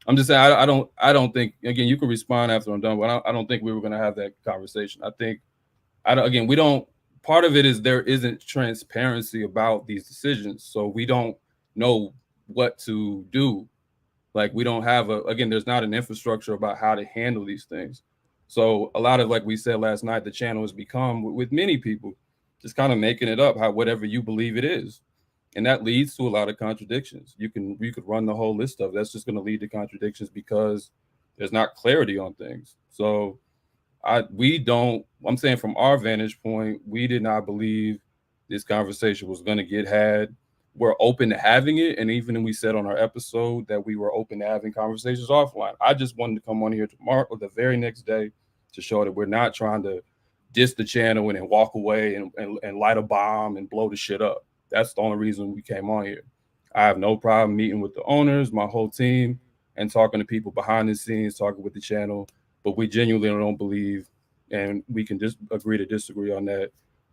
I'm just saying I don't think, again, you can respond after I'm done, but I don't think we were going to have that conversation. I think we don't. Part of it is there isn't transparency about these decisions, so we don't know what to do. Like, we don't have there's not an infrastructure about how to handle these things. So a lot of, like we said last night, the channel has become, with many people, just kind of making it up, whatever you believe it is. And that leads to a lot of contradictions. You could run the whole list of that's just going to lead to contradictions because there's not clarity on things. So I'm saying from our vantage point, we did not believe this conversation was going to get had. We're open to having it. And even when we said on our episode that we were open to having conversations offline, I just wanted to come on here tomorrow or the very next day to show that we're not trying to diss the channel and then walk away and light a bomb and blow the shit up. That's the only reason we came on here. I have no problem meeting with the owners, my whole team, and talking to people behind the scenes, talking with the channel. But we genuinely don't believe, and we can just agree to disagree on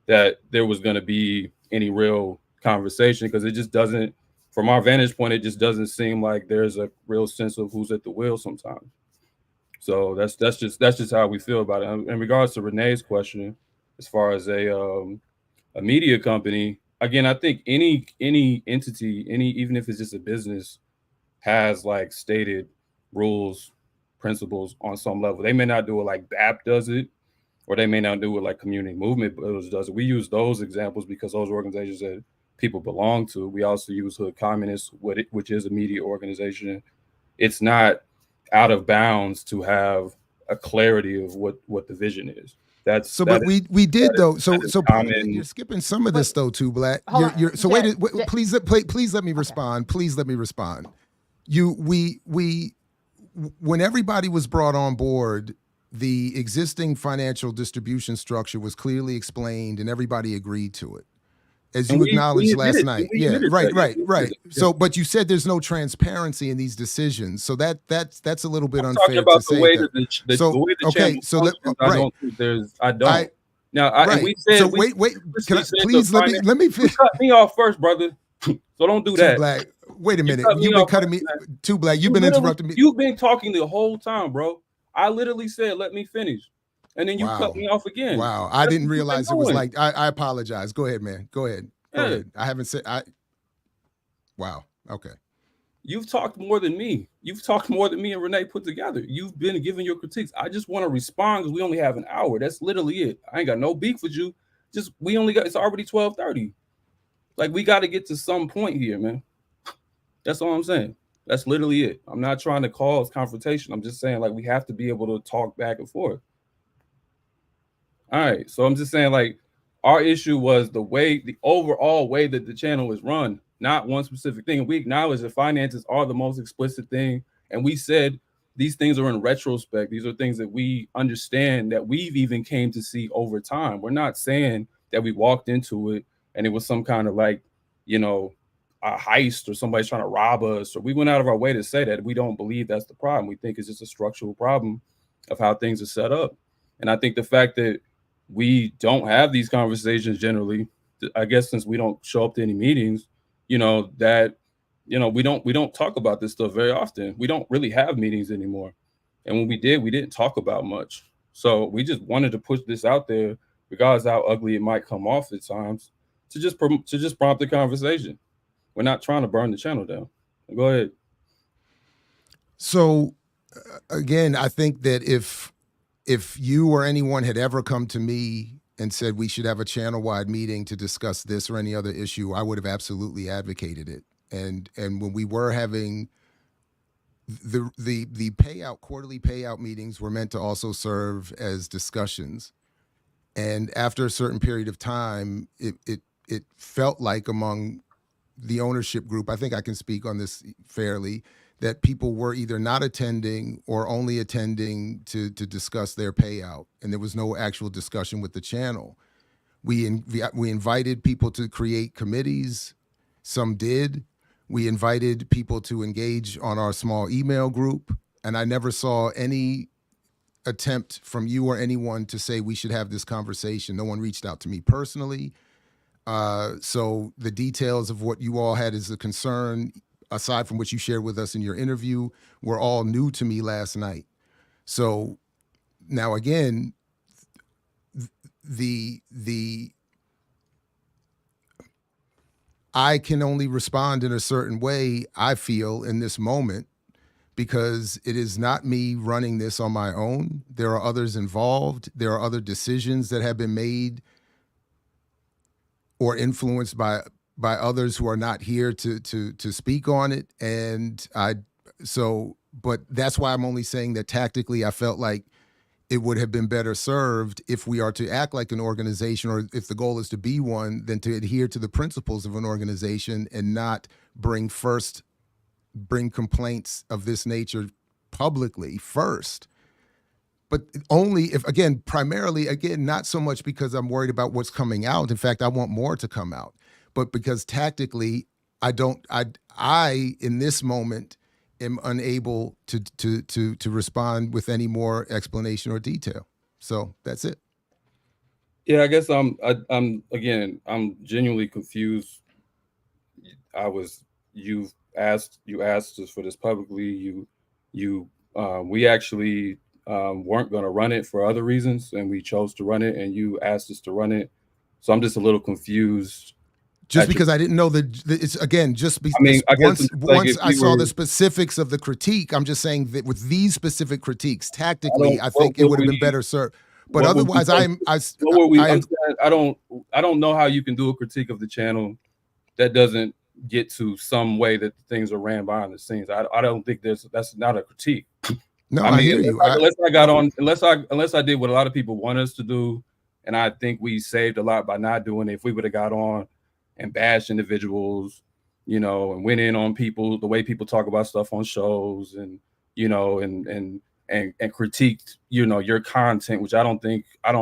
that there was going to be any real conversation, because it just doesn't, from our vantage point, it just doesn't seem like there's a real sense of who's at the wheel sometimes. So that's just how we feel about it. In regards to Renee's question, as far as a media company, again, I think any entity, even if it's just a business, has like stated rules, principles on some level. They may not do it like BAP does it, or they may not do it like Community Movement Builders does it. We use those examples because those organizations that people belong to. We also use Hood Communists, which is a media organization. It's not out of bounds to have a clarity of what the vision is. That's so, but we did though. So common. you're skipping some of this though too, Black. Hold on. So wait, please let me respond. Please let me respond. When everybody was brought on board, the existing financial distribution structure was clearly explained, and everybody agreed to it, as you acknowledged last night. Yeah, right. So, but you said there's no transparency in these decisions, so that's a little bit unfair to say. The way the channel functions, I don't. And we said, so wait. Please let me finish. You cut me off first, brother. So don't do that. Black. Wait a minute. You've been cutting me. Too Black. You've been interrupting me. You've been talking the whole time, bro. I literally said, let me finish. And then you cut me off again. Wow. I didn't realize it was like, I apologize. Go ahead, man. Go ahead. I haven't said, wow. Okay. You've talked more than me. You've talked more than me and Renee put together. You've been giving your critiques. I just want to respond because we only have an hour. That's literally it. I ain't got no beef with you. It's already 12:30. Like, we got to get to some point here, man. That's all I'm saying. That's literally it. I'm not trying to cause confrontation. I'm just saying, like, we have to be able to talk back and forth. All right. So I'm just saying, like, our issue was the overall way that the channel is run, not one specific thing. And we acknowledge that finances are the most explicit thing. And we said these things are in retrospect. These are things that we understand, that we've even came to see over time. We're not saying that we walked into it and it was some kind of like, a heist or somebody's trying to rob us, or we went out of our way to say that. We don't believe that's the problem. We think it's just a structural problem of how things are set up. And I think the fact that we don't have these conversations generally, I guess since we don't show up to any meetings, we don't talk about this stuff very often. We don't really have meetings anymore. And when we did, we didn't talk about much. So we just wanted to push this out there, regardless of how ugly it might come off at times, to just prompt the conversation. We're not trying to burn the channel down. Go ahead. So again, I think that if you or anyone had ever come to me and said we should have a channel-wide meeting to discuss this or any other issue, I would have absolutely advocated it. And when we were having the quarterly payout meetings were meant to also serve as discussions. And after a certain period of time, it felt like among the ownership group, I think I can speak on this fairly, that people were either not attending or only attending to discuss their payout, and there was no actual discussion with the channel. We invited people to create committees. Some did. We invited people to engage on our small email group, and I never saw any attempt from you or anyone to say we should have this conversation. No one reached out to me personally. So the details of what you all had as a concern, aside from what you shared with us in your interview, were all new to me last night. So now again, I can only respond in a certain way, I feel, in this moment, because it is not me running this on my own. There are others involved. There are other decisions that have been made or influenced by others who are not here to speak on it. But that's why I'm only saying that tactically I felt like it would have been better served if we are to act like an organization, or if the goal is to be one, than to adhere to the principles of an organization and not bring complaints of this nature publicly first. But only if, again, primarily, again, not so much because I'm worried about what's coming out. In fact, I want more to come out. But because tactically, I in this moment am unable to respond with any more explanation or detail. So that's it. Yeah, I guess I'm genuinely confused. You asked us for this publicly. We actually weren't going to run it for other reasons, and we chose to run it, and you asked us to run it. So I'm just a little confused Just because I didn't know it's again, just because I mean, I guess once I saw the specifics of the critique, I'm just saying that with these specific critiques, tactically, I think it would have been better served. But otherwise, I don't know how you can do a critique of the channel that doesn't get to some way that things are ran behind the scenes. I don't think that's not a critique. No, I hear you. Unless I did what a lot of people want us to do, and I think we saved a lot by not doing it. If we would have got on and bashed individuals, you know, and went in on people, the way people talk about stuff on shows, and you know, and critiqued, you know, your content, which I don't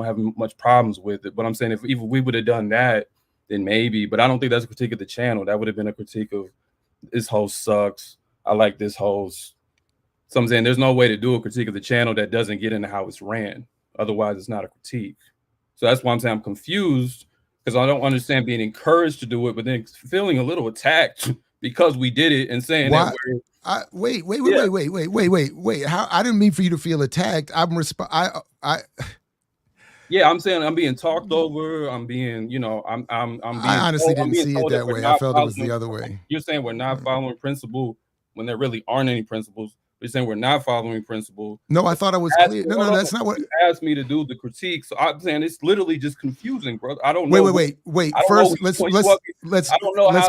have much problems with it. But I'm saying if we would have done that, then maybe. But I don't think that's a critique of the channel. That would have been a critique of this host sucks. I like this host. So I'm saying there's no way to do a critique of the channel that doesn't get into how it's ran. Otherwise, it's not a critique. So that's why I'm saying I'm confused, because I don't understand being encouraged to do it, but then feeling a little attacked because we did it and saying that wait. How I didn't mean for you to feel attacked. Yeah, I'm saying I'm being talked over. I'm being, you know, I'm being I honestly didn't see it that way. I felt it was the other way. You're saying we're not following principle when there really aren't any principles. You're saying we're not following principle. No, I thought I was clear. No, that's not what you asked me to do the critique. So I'm saying it's literally just confusing, bro. I don't know. Wait. First, let's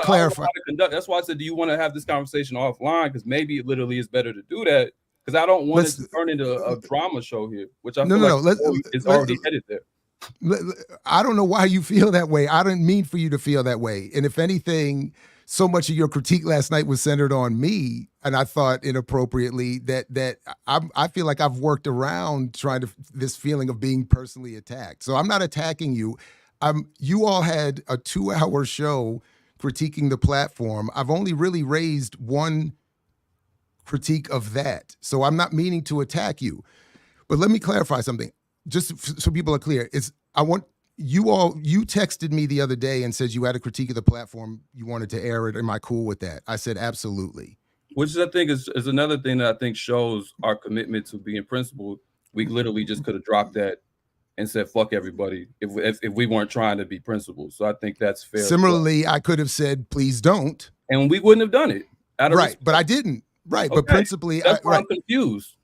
clarify. That's why I said, do you want to have this conversation offline? Because maybe it literally is better to do that. Because I don't want it to turn into a drama show here, which I feel like it's already headed there. I don't know why you feel that way. I didn't mean for you to feel that way. And if anything, so much of your critique last night was centered on me, and I thought inappropriately that I feel like I've worked around this feeling of being personally attacked. So I'm not attacking you. You all had a 2-hour show critiquing the platform. I've only really raised one critique of that. So I'm not meaning to attack you. But let me clarify something, just so people are clear. You texted me the other day and said you had a critique of the platform, you wanted to air it. Am I cool with that? I said, absolutely. Which I think is another thing that I think shows our commitment to being principled. We literally just could have dropped that and said, fuck everybody, if we weren't trying to be principled. So I think that's fair. Similarly, I could have said, please don't. And we wouldn't have done it. Right, but I didn't. Right, okay. But principally, that's why I'm confused.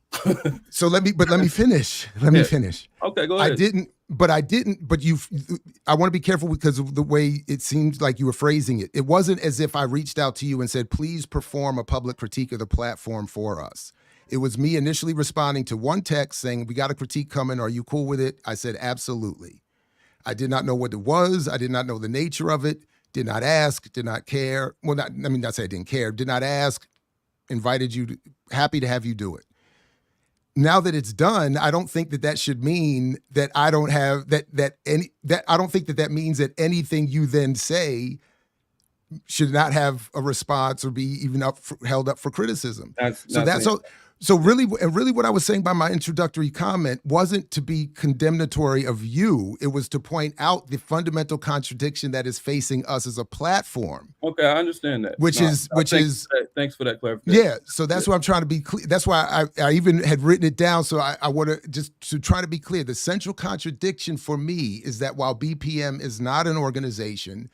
So let me finish. Let me finish. Okay, go ahead. But I want to be careful because of the way it seems like you were phrasing it. It wasn't as if I reached out to you and said, please perform a public critique of the platform for us. It was me initially responding to one text saying, we got a critique coming. Are you cool with it? I said, absolutely. I did not know what it was. I did not know the nature of it. Did not ask, did not care. Well, not say I didn't care. Did not ask, invited you, happy to have you do it. Now that it's done, I don't think that should mean that I don't have I don't think that means that anything you then say should not have a response or be even held up for criticism. So really what I was saying by my introductory comment wasn't to be condemnatory of you. It was to point out the fundamental contradiction that is facing us as a platform. Okay, I understand that. Thanks for that clarification. Yeah, so that's what I'm trying to be clear. That's why I even had written it down. So I want to just to try to be clear. The central contradiction for me is that while BPM is not an organization,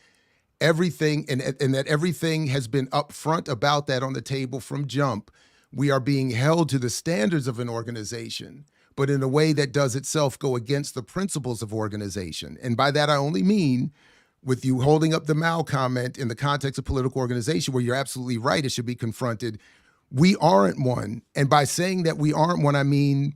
everything and that everything has been upfront about that on the table from jump. We are being held to the standards of an organization, but in a way that does itself go against the principles of organization. And by that, I only mean with you holding up the Mao comment in the context of political organization, where you're absolutely right, it should be confronted. We aren't one. And by saying that we aren't one, I mean,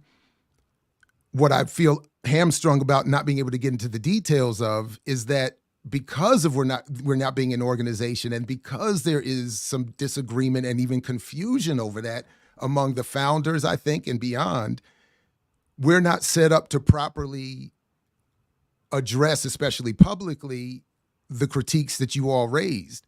what I feel hamstrung about not being able to get into the details of is that because of we're not being an organization, and because there is some disagreement and even confusion over that among the founders, I think, and beyond, we're not set up to properly address, especially publicly, the critiques that you all raised.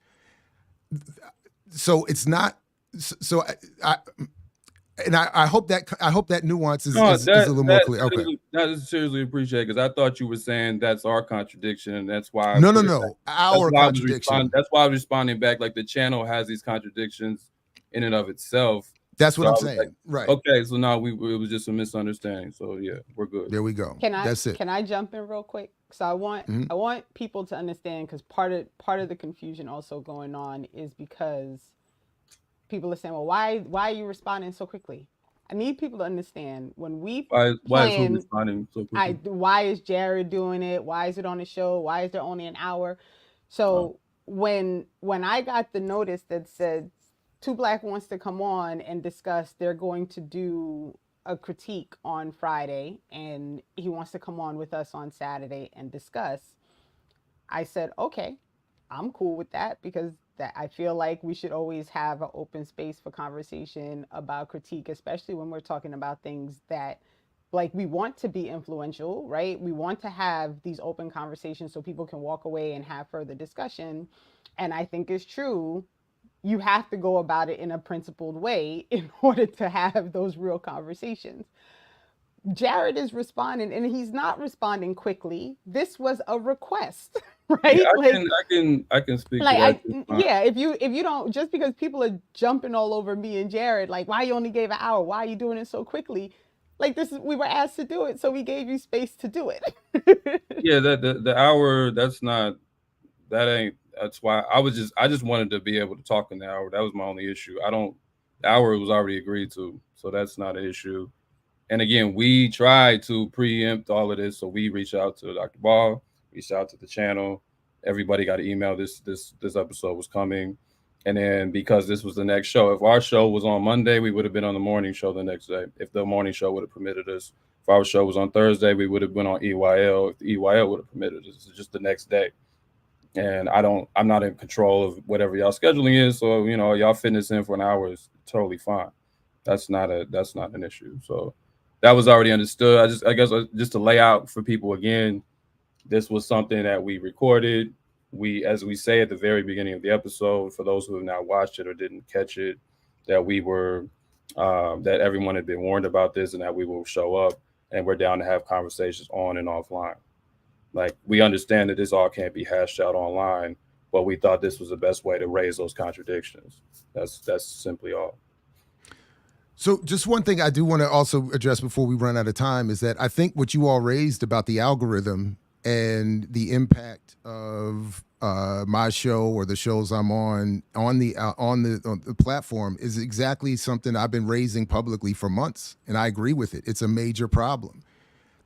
So it's not. So I hope that nuance is a little more clear. Okay. That is seriously appreciated, because I thought you were saying that's our contradiction, and that's why. No, our contradiction. That's why I was responding back. Like, the channel has these contradictions in and of itself. That's what I'm saying. Like, right. Okay. So now it was just a misunderstanding. So yeah, we're good. There we go. That's it. Can I jump in real quick? So Mhm. I want people to understand, because part of the confusion also going on is because people are saying, well, why are you responding so quickly? I need people to understand when we Why is who plan, responding so quickly? why is Jared doing it? Why is it on the show? Why is there only an hour? Oh, So when I got the notice that said Two Black wants to come on and discuss, they're going to do a critique on Friday and he wants to come on with us on Saturday and discuss, I said, okay, I'm cool with that, because that I feel like we should always have an open space for conversation about critique, especially when we're talking about things that, like, we want to be influential, right? We want to have these open conversations so people can walk away and have further discussion. And I think it's true. You have to go about it in a principled way in order to have those real conversations. Jared is responding, and he's not responding quickly. This was a request, right? yeah, Like, I can speak to like that. yeah, if you don't, just because people are jumping all over me and Jared, like, why you only gave an hour? Why are you doing it so quickly? Like, this is, we were asked to do it, so we gave you space to do it. Yeah, the hour, that's not, that ain't, that's why I just wanted to be able to talk in the hour. That was my only issue. The hour was already agreed to, so that's not an issue. And again, we tried to preempt all of this, so we reached out to Dr. Ball, reached out to the channel. Everybody got an email. This episode was coming, and then because this was the next show, if our show was on Monday, we would have been on the morning show the next day. If the morning show would have permitted us. If our show was on Thursday, we would have been on EYL. If the EYL would have permitted us, it's just the next day. And I'm not in control of whatever y'all scheduling is. So, y'all fitting this in for an hour is totally fine. That's not an issue. So that was already understood. I guess just to lay out for people again, this was something that we recorded. As we say at the very beginning of the episode, for those who have not watched it or didn't catch it, that we were, that everyone had been warned about this and that we will show up, and we're down to have conversations on and offline. Like, we understand that this all can't be hashed out online, but we thought this was the best way to raise those contradictions. That's simply all. So just one thing I do want to also address before we run out of time is that I think what you all raised about the algorithm and the impact of my show or the shows I'm on the platform is exactly something I've been raising publicly for months, and I agree with it. It's a major problem.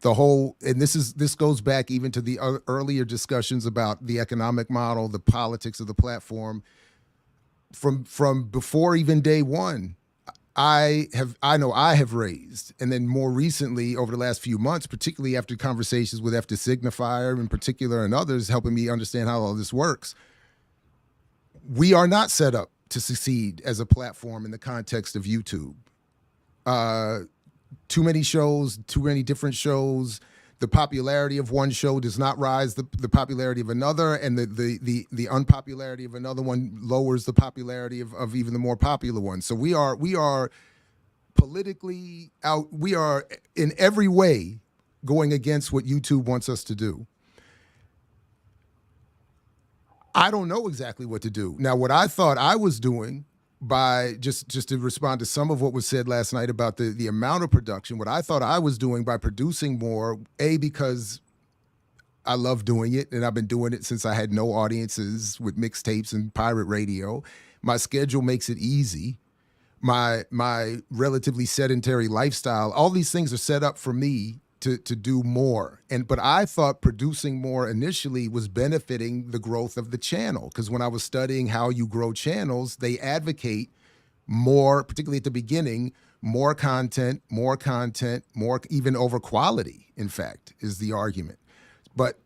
And this goes back even to the earlier discussions about the economic model, the politics of the platform. From before even day one, I know I have raised, and then more recently over the last few months, particularly after conversations with After Signifier in particular and others helping me understand how all this works, we are not set up to succeed as a platform in the context of YouTube. Too many shows, too many different shows. The popularity of one show does not rise the popularity of another, and the unpopularity of another one lowers the popularity of even the more popular one. So we are politically out. We are in every way going against what YouTube wants us to do. I don't know exactly what to do. Now, what I thought I was doing, by just to respond to some of what was said last night about the amount of production, what I thought I was doing by producing more, because I love doing it, and I've been doing it since I had no audiences with mixtapes and pirate radio. My schedule makes it easy. My relatively sedentary lifestyle, all these things are set up for me to do more. But I thought producing more initially was benefiting the growth of the channel, because when I was studying how you grow channels, they advocate more, particularly at the beginning, more content, more even over quality, in fact, is the argument. But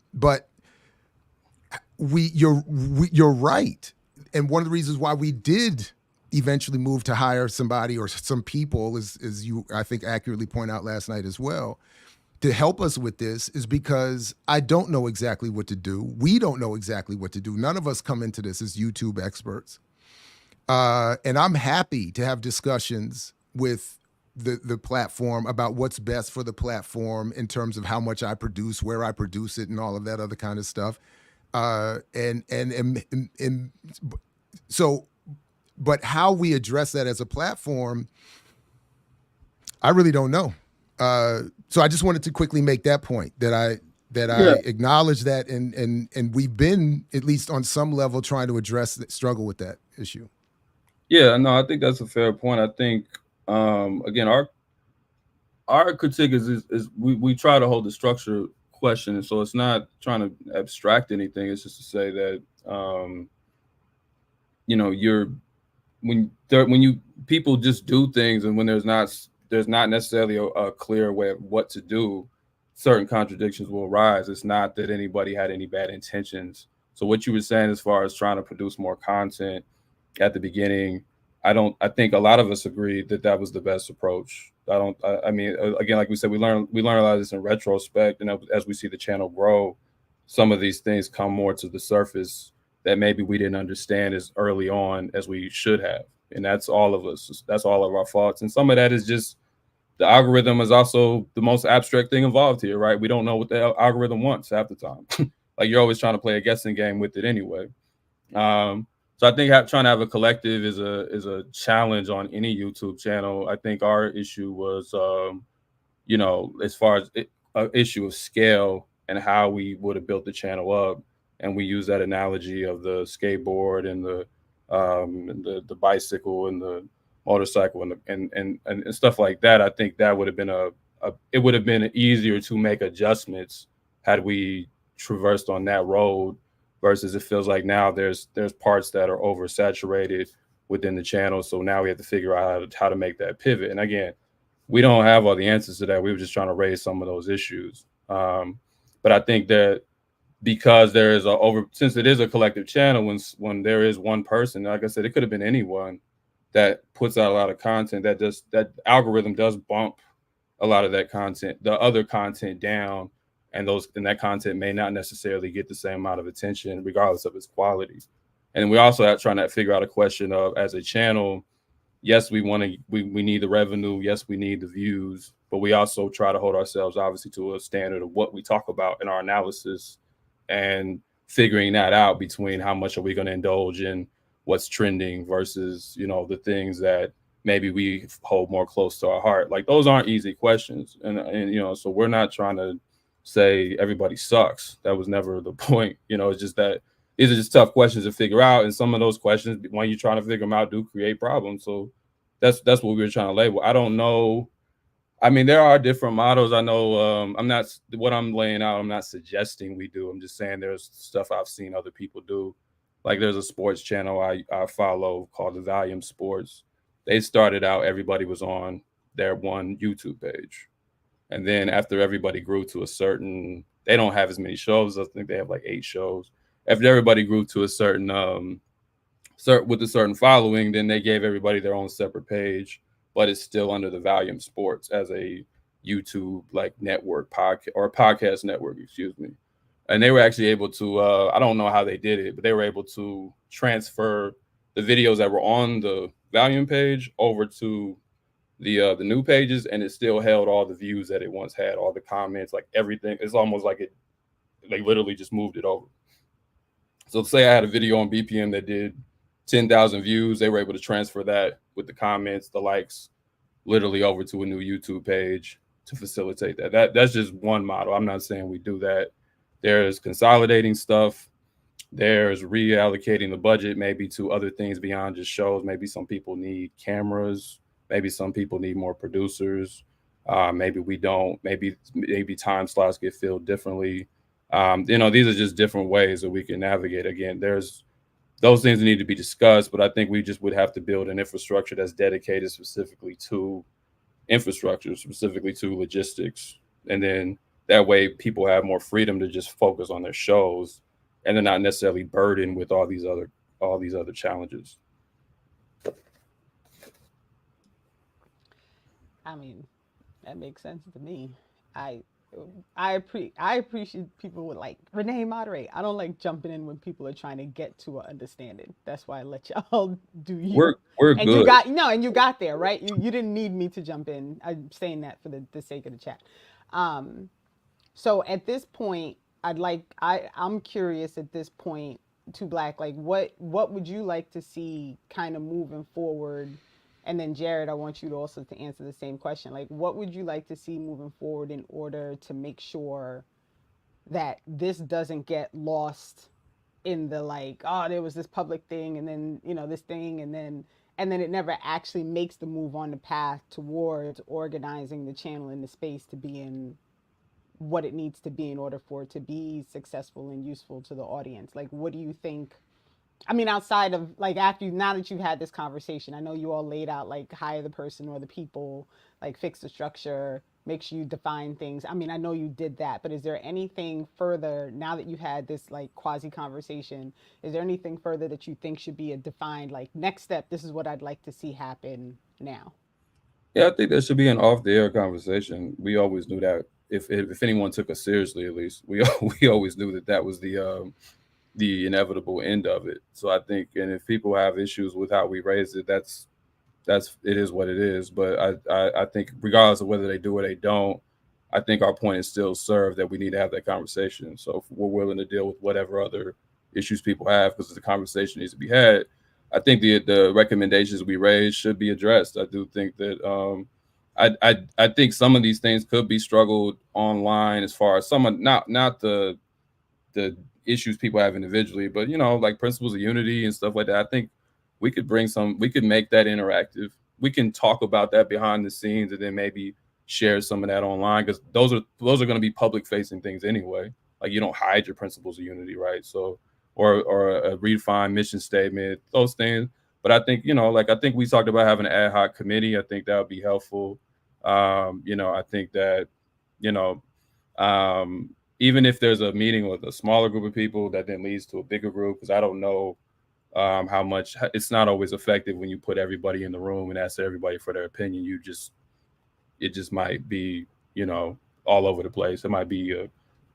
you're right. And one of the reasons why we did eventually move to hire somebody or some people, as you, I think, accurately point out last night as well, to help us with this, is because I don't know exactly what to do. We don't know exactly what to do. None of us come into this as YouTube experts. And I'm happy to have discussions with the platform about what's best for the platform in terms of how much I produce, where I produce it, and all of that other kind of stuff. But how we address that as a platform, I really don't know. So I just wanted to quickly make that point, that that I acknowledge that, and we've been, at least on some level, trying to address the struggle with that issue. Yeah, no, I think that's a fair point. I think again, our critique is we try to hold the structure question, and so it's not trying to abstract anything. It's just to say that you know, when you people just do things, and when there's not necessarily a clear way of what to do, certain contradictions will arise. It's not that anybody had any bad intentions. So what you were saying as far as trying to produce more content at the beginning, I think a lot of us agreed that was the best approach. I mean, again, like we said, we learn a lot of this in retrospect, and as we see the channel grow, some of these things come more to the surface that maybe we didn't understand as early on as we should have. And that's all of us. That's all of our faults. And some of that is just the algorithm is also the most abstract thing involved here, right? We don't know what the algorithm wants half the time. Like, you're always trying to play a guessing game with it anyway. So I think trying to have a collective is a challenge on any YouTube channel. I think our issue was, you know, as far as an issue of scale and how we would have built the channel up. And we use that analogy of the skateboard and the bicycle and the motorcycle and stuff like that. I think that would have been it would have been easier to make adjustments had we traversed on that road, versus it feels like now there's parts that are oversaturated within the channel. So now we have to figure out how to make that pivot. And again, we don't have all the answers to that. We were just trying to raise some of those issues. But I think that because there is since it is a collective channel, when there is one person, like I said, it could have been anyone that puts out a lot of content, that algorithm does bump a lot of that content, the other content down, and that content may not necessarily get the same amount of attention regardless of its quality. And we also are trying to figure out a question of, as a channel, yes, we need the revenue, yes, we need the views, but we also try to hold ourselves obviously to a standard of what we talk about in our analysis, and figuring that out between how much are we going to indulge in what's trending versus, you know, the things that maybe we hold more close to our heart. Like, those aren't easy questions. And you know, so we're not trying to say everybody sucks. That was never the point. You know, it's just that these are just tough questions to figure out. And some of those questions, when you're trying to figure them out, do create problems. So that's what we were trying to label. I don't know. I mean, there are different models. I know what I'm laying out, I'm not suggesting we do. I'm just saying there's stuff I've seen other people do. Like, there's a sports channel I follow called the Volume Sports. They started out, everybody was on their one YouTube page. And then after everybody grew to a certain, they don't have as many shows. I think they have like 8 shows. After everybody grew to a certain, with a certain following, then they gave everybody their own separate page, but it's still under the Volume Sports as a YouTube like network podcast network, excuse me. And they were actually able to, I don't know how they did it, but they were able to transfer the videos that were on the Volume page over to the new pages, and it still held all the views that it once had, all the comments, like everything. It's almost like they literally just moved it over. So say I had a video on BPM that did 10,000 views, they were able to transfer that with the comments, the likes, literally over to a new YouTube page to facilitate that. That's just one model. I'm not saying we do that. There's consolidating stuff. There's reallocating the budget maybe to other things beyond just shows. Maybe some people need cameras. Maybe some people need more producers. Maybe we don't. Maybe time slots get filled differently. You know, these are just different ways that we can navigate. Again, there's those things that need to be discussed, but I think we just would have to build an infrastructure that's dedicated specifically to infrastructure, specifically to logistics. And then that way people have more freedom to just focus on their shows, and they're not necessarily burdened with all these other challenges. I mean, that makes sense to me. I appreciate people with like, Renee, moderate. I don't like jumping in when people are trying to get to an understanding. That's why I let y'all do you. We're and good. You got there, right? You didn't need me to jump in. I'm saying that for the sake of the chat. So at this point, I'm curious at this point, to Black, like what would you like to see kind of moving forward? And then Jared, I want you to also to answer the same question. Like, what would you like to see moving forward in order to make sure that this doesn't get lost in the like, oh, there was this public thing and then, you know, this thing and then it never actually makes the move on the path towards organizing the channel in the space to be in what it needs to be in order for it to be successful and useful to the audience. Like, what do you think? I mean, outside of like after you, now that you've had this conversation, I know you all laid out like hire the person or the people, like fix the structure, make sure you define things. I mean, I know you did that, but is there anything further now that you had this like quasi conversation? Is there anything further that you think should be a defined like next step? This is what I'd like to see happen now. Yeah, I think there should be an off-the-air conversation. We always knew that if anyone took us seriously, at least we always knew that that was the inevitable end of it. So I think, and if people have issues with how we raised it, that's it is what it is. But I think regardless of whether they do or they don't, I think our point is still served that we need to have that conversation. So if we're willing to deal with whatever other issues people have because the conversation needs to be had, I think the recommendations we raised should be addressed. I do think that I think some of these things could be struggled online as far as some of not the issues people have individually, but you know, like principles of unity and stuff like that. I think we could make that interactive. We can talk about that behind the scenes and then maybe share some of that online, because those are going to be public facing things anyway. Like you don't hide your principles of unity, right? So or a redefined mission statement, those things. But I think, you know, like I think we talked about having an ad hoc committee. I think that would be helpful. You know, I think that, you know, even if there's a meeting with a smaller group of people that then leads to a bigger group, because I don't know how much, it's not always effective when you put everybody in the room and ask everybody for their opinion. It just might be, you know, all over the place. It might be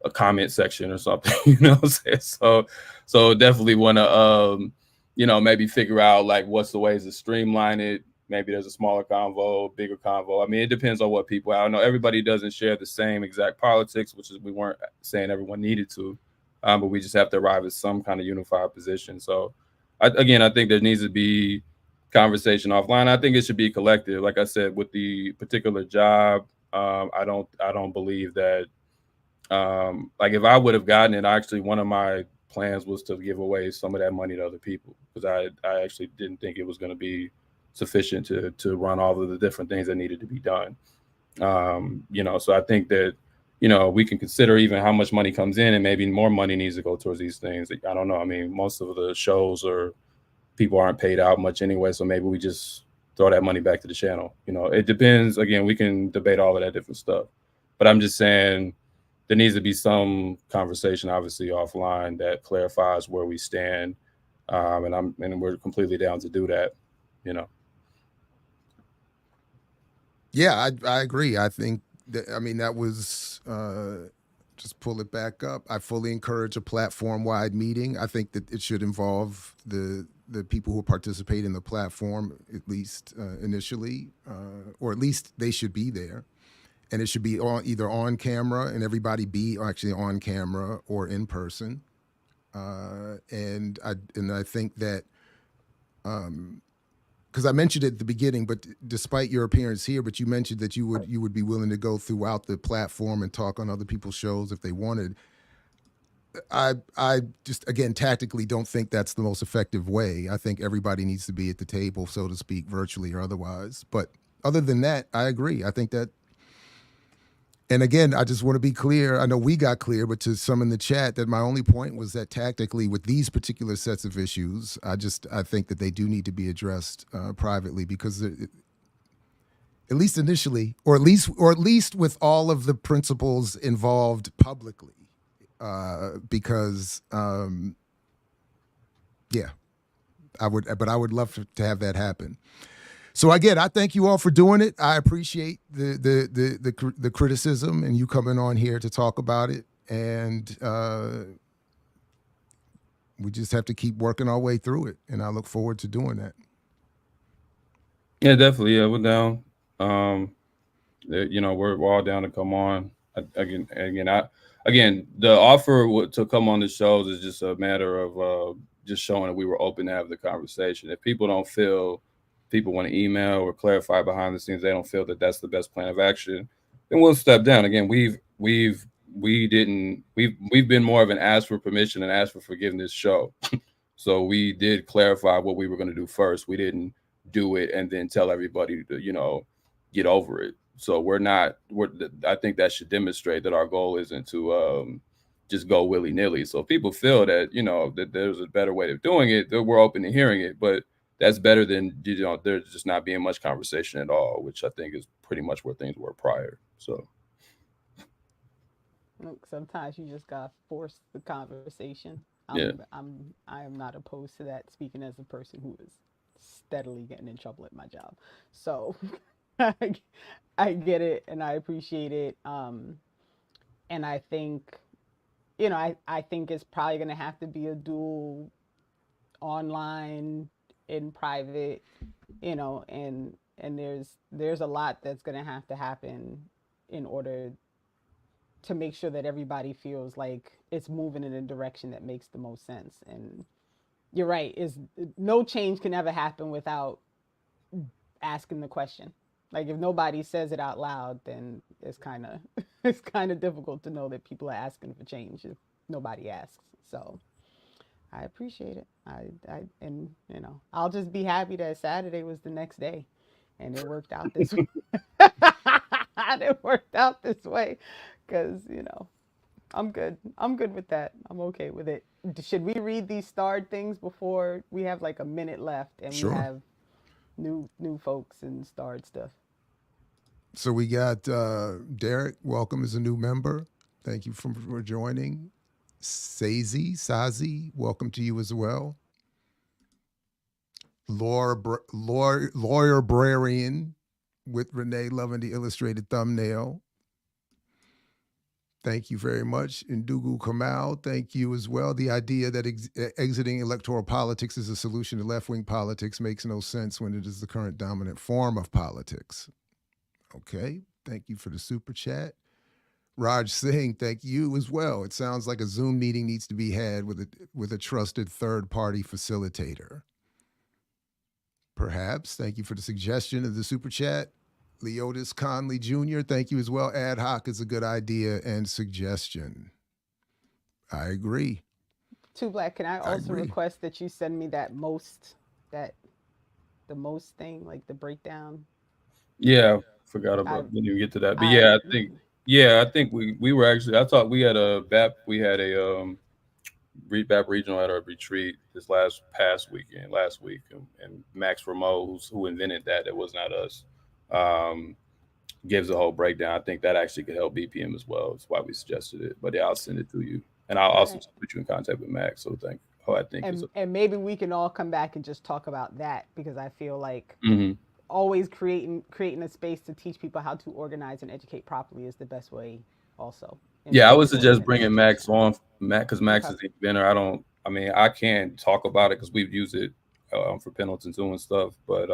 a comment section or something, you know what I'm saying? So definitely want to, you know, maybe figure out like what's the ways to streamline it. Maybe there's a smaller convo, bigger convo. I mean, it depends on what people, I don't know. Everybody doesn't share the same exact politics, which is, we weren't saying everyone needed to, but we just have to arrive at some kind of unified position. So I think there needs to be conversation offline. I think it should be collective. Like I said, with the particular job, I don't believe that, like if I would have gotten it, actually one of my plans was to give away some of that money to other people, because I actually didn't think it was going to be sufficient to run all of the different things that needed to be done. You know, so I think that, you know, we can consider even how much money comes in, and maybe more money needs to go towards these things. I don't know. I mean, most of the shows or people aren't paid out much anyway, so maybe we just throw that money back to the channel. You know, it depends. Again, we can debate all of that different stuff, but I'm just saying there needs to be some conversation, obviously offline, that clarifies where we stand, and we're completely down to do that. You know. Yeah, I agree. I think that, I mean, that was, just pull it back up. I fully encourage a platform-wide meeting. I think that it should involve the people who participate in the platform, at least initially, or at least they should be there. And it should be either on camera, and everybody be actually on camera, or in person. And I think that, because I mentioned it at the beginning, but despite your appearance here, but you mentioned that you would be willing to go throughout the platform and talk on other people's shows if they wanted. I just, again, tactically don't think that's the most effective way. I think everybody needs to be at the table, so to speak, virtually or otherwise. But other than that, I agree. I think that, and again, I just want to be clear. I know we got clear, but to some in the chat, that my only point was that tactically with these particular sets of issues, I think that they do need to be addressed privately, because at least initially, or at least with all of the principles involved publicly, because yeah, I would love to have that happen. So again, I thank you all for doing it. I appreciate the criticism and you coming on here to talk about it. And we just have to keep working our way through it. And I look forward to doing that. Yeah, definitely. Yeah, we're down. You know, we're all down to come on. Again, the offer to come on the shows is just a matter of just showing that we were open to have the conversation. If people don't feel, people want to email or clarify behind the scenes, they don't feel that that's the best plan of action, then we'll step down. Again, we've we've been more of an ask for permission and ask for forgiveness show. So we did clarify what we were going to do first. We didn't do it and then tell everybody to, get over it. So I think that should demonstrate that our goal isn't to just go willy-nilly. So if people feel that, that there's a better way of doing it, that we're open to hearing it, but that's better than, there's just not being much conversation at all, which I think is pretty much where things were prior. So. Look, sometimes you just gotta force the conversation. I am not opposed to that, speaking as a person who is steadily getting in trouble at my job. So I get it and I appreciate it. And I think, I think it's probably gonna have to be a dual online, in private, and there's a lot that's gonna have to happen in order to make sure that everybody feels like it's moving in a direction that makes the most sense. And you're right, is no change can ever happen without asking the question. Like if nobody says it out loud, then it's kind of difficult to know that people are asking for change if nobody asks. So I appreciate it. I'll just be happy that Saturday was the next day and it worked out this way. It worked out this way because, I'm good. I'm good with that. I'm okay with it. Should we read these starred things before we have like a minute left and Sure. we have new folks and starred stuff? So we got Derek, welcome as a new member. Thank you for joining. Sazi, welcome to you as well. Lawyer Brarian with Renee loving the illustrated thumbnail. Thank you very much. Ndugu Kamal, thank you as well. The idea that exiting electoral politics is a solution to left-wing politics makes no sense when it is the current dominant form of politics. Okay, thank you for the super chat. Raj Singh, thank you as well. It sounds like a Zoom meeting needs to be had with a trusted third-party facilitator. Perhaps. Thank you for the suggestion of the super chat. Leotis Conley Jr., thank you as well. Ad hoc is a good idea and suggestion. I agree. Too Black, can I also request that you send me the most thing, like the breakdown? Yeah, forgot about when you get to that. But I think we were actually, I thought we had a BAP regional at our retreat last week, and Max Rameau, who invented that was not us, gives a whole breakdown. I think that actually could help BPM as well. That's why we suggested it. But yeah, I'll send it to you, and I'll also put you in contact with Max. So and maybe we can all come back and just talk about that, because I feel like always creating a space to teach people how to organize and educate properly is the best way. Also, I would suggest bringing Max on, because Max is the inventor. I can't talk about it because we've used it for Pendleton too and stuff, but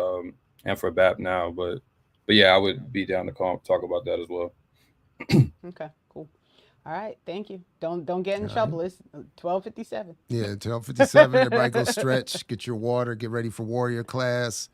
and for BAP now, but yeah, I would be down to talk about that as well. Okay, cool. All right, thank you. Don't get in trouble. It's 12:57. Yeah, 12:57. Everybody go stretch, get your water, get ready for warrior class.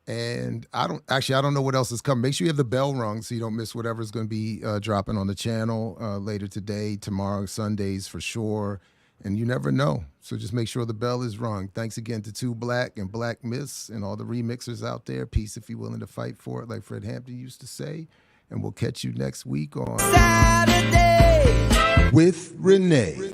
And I don't know what else is coming. Make sure you have the bell rung so you don't miss whatever's going to be dropping on the channel later today, tomorrow, Sundays for sure. And you never know. So just make sure the bell is rung. Thanks again to 2 Black and Black Miss and all the remixers out there. Peace if you're willing to fight for it, like Fred Hampton used to say. And we'll catch you next week on Saturday with Renee.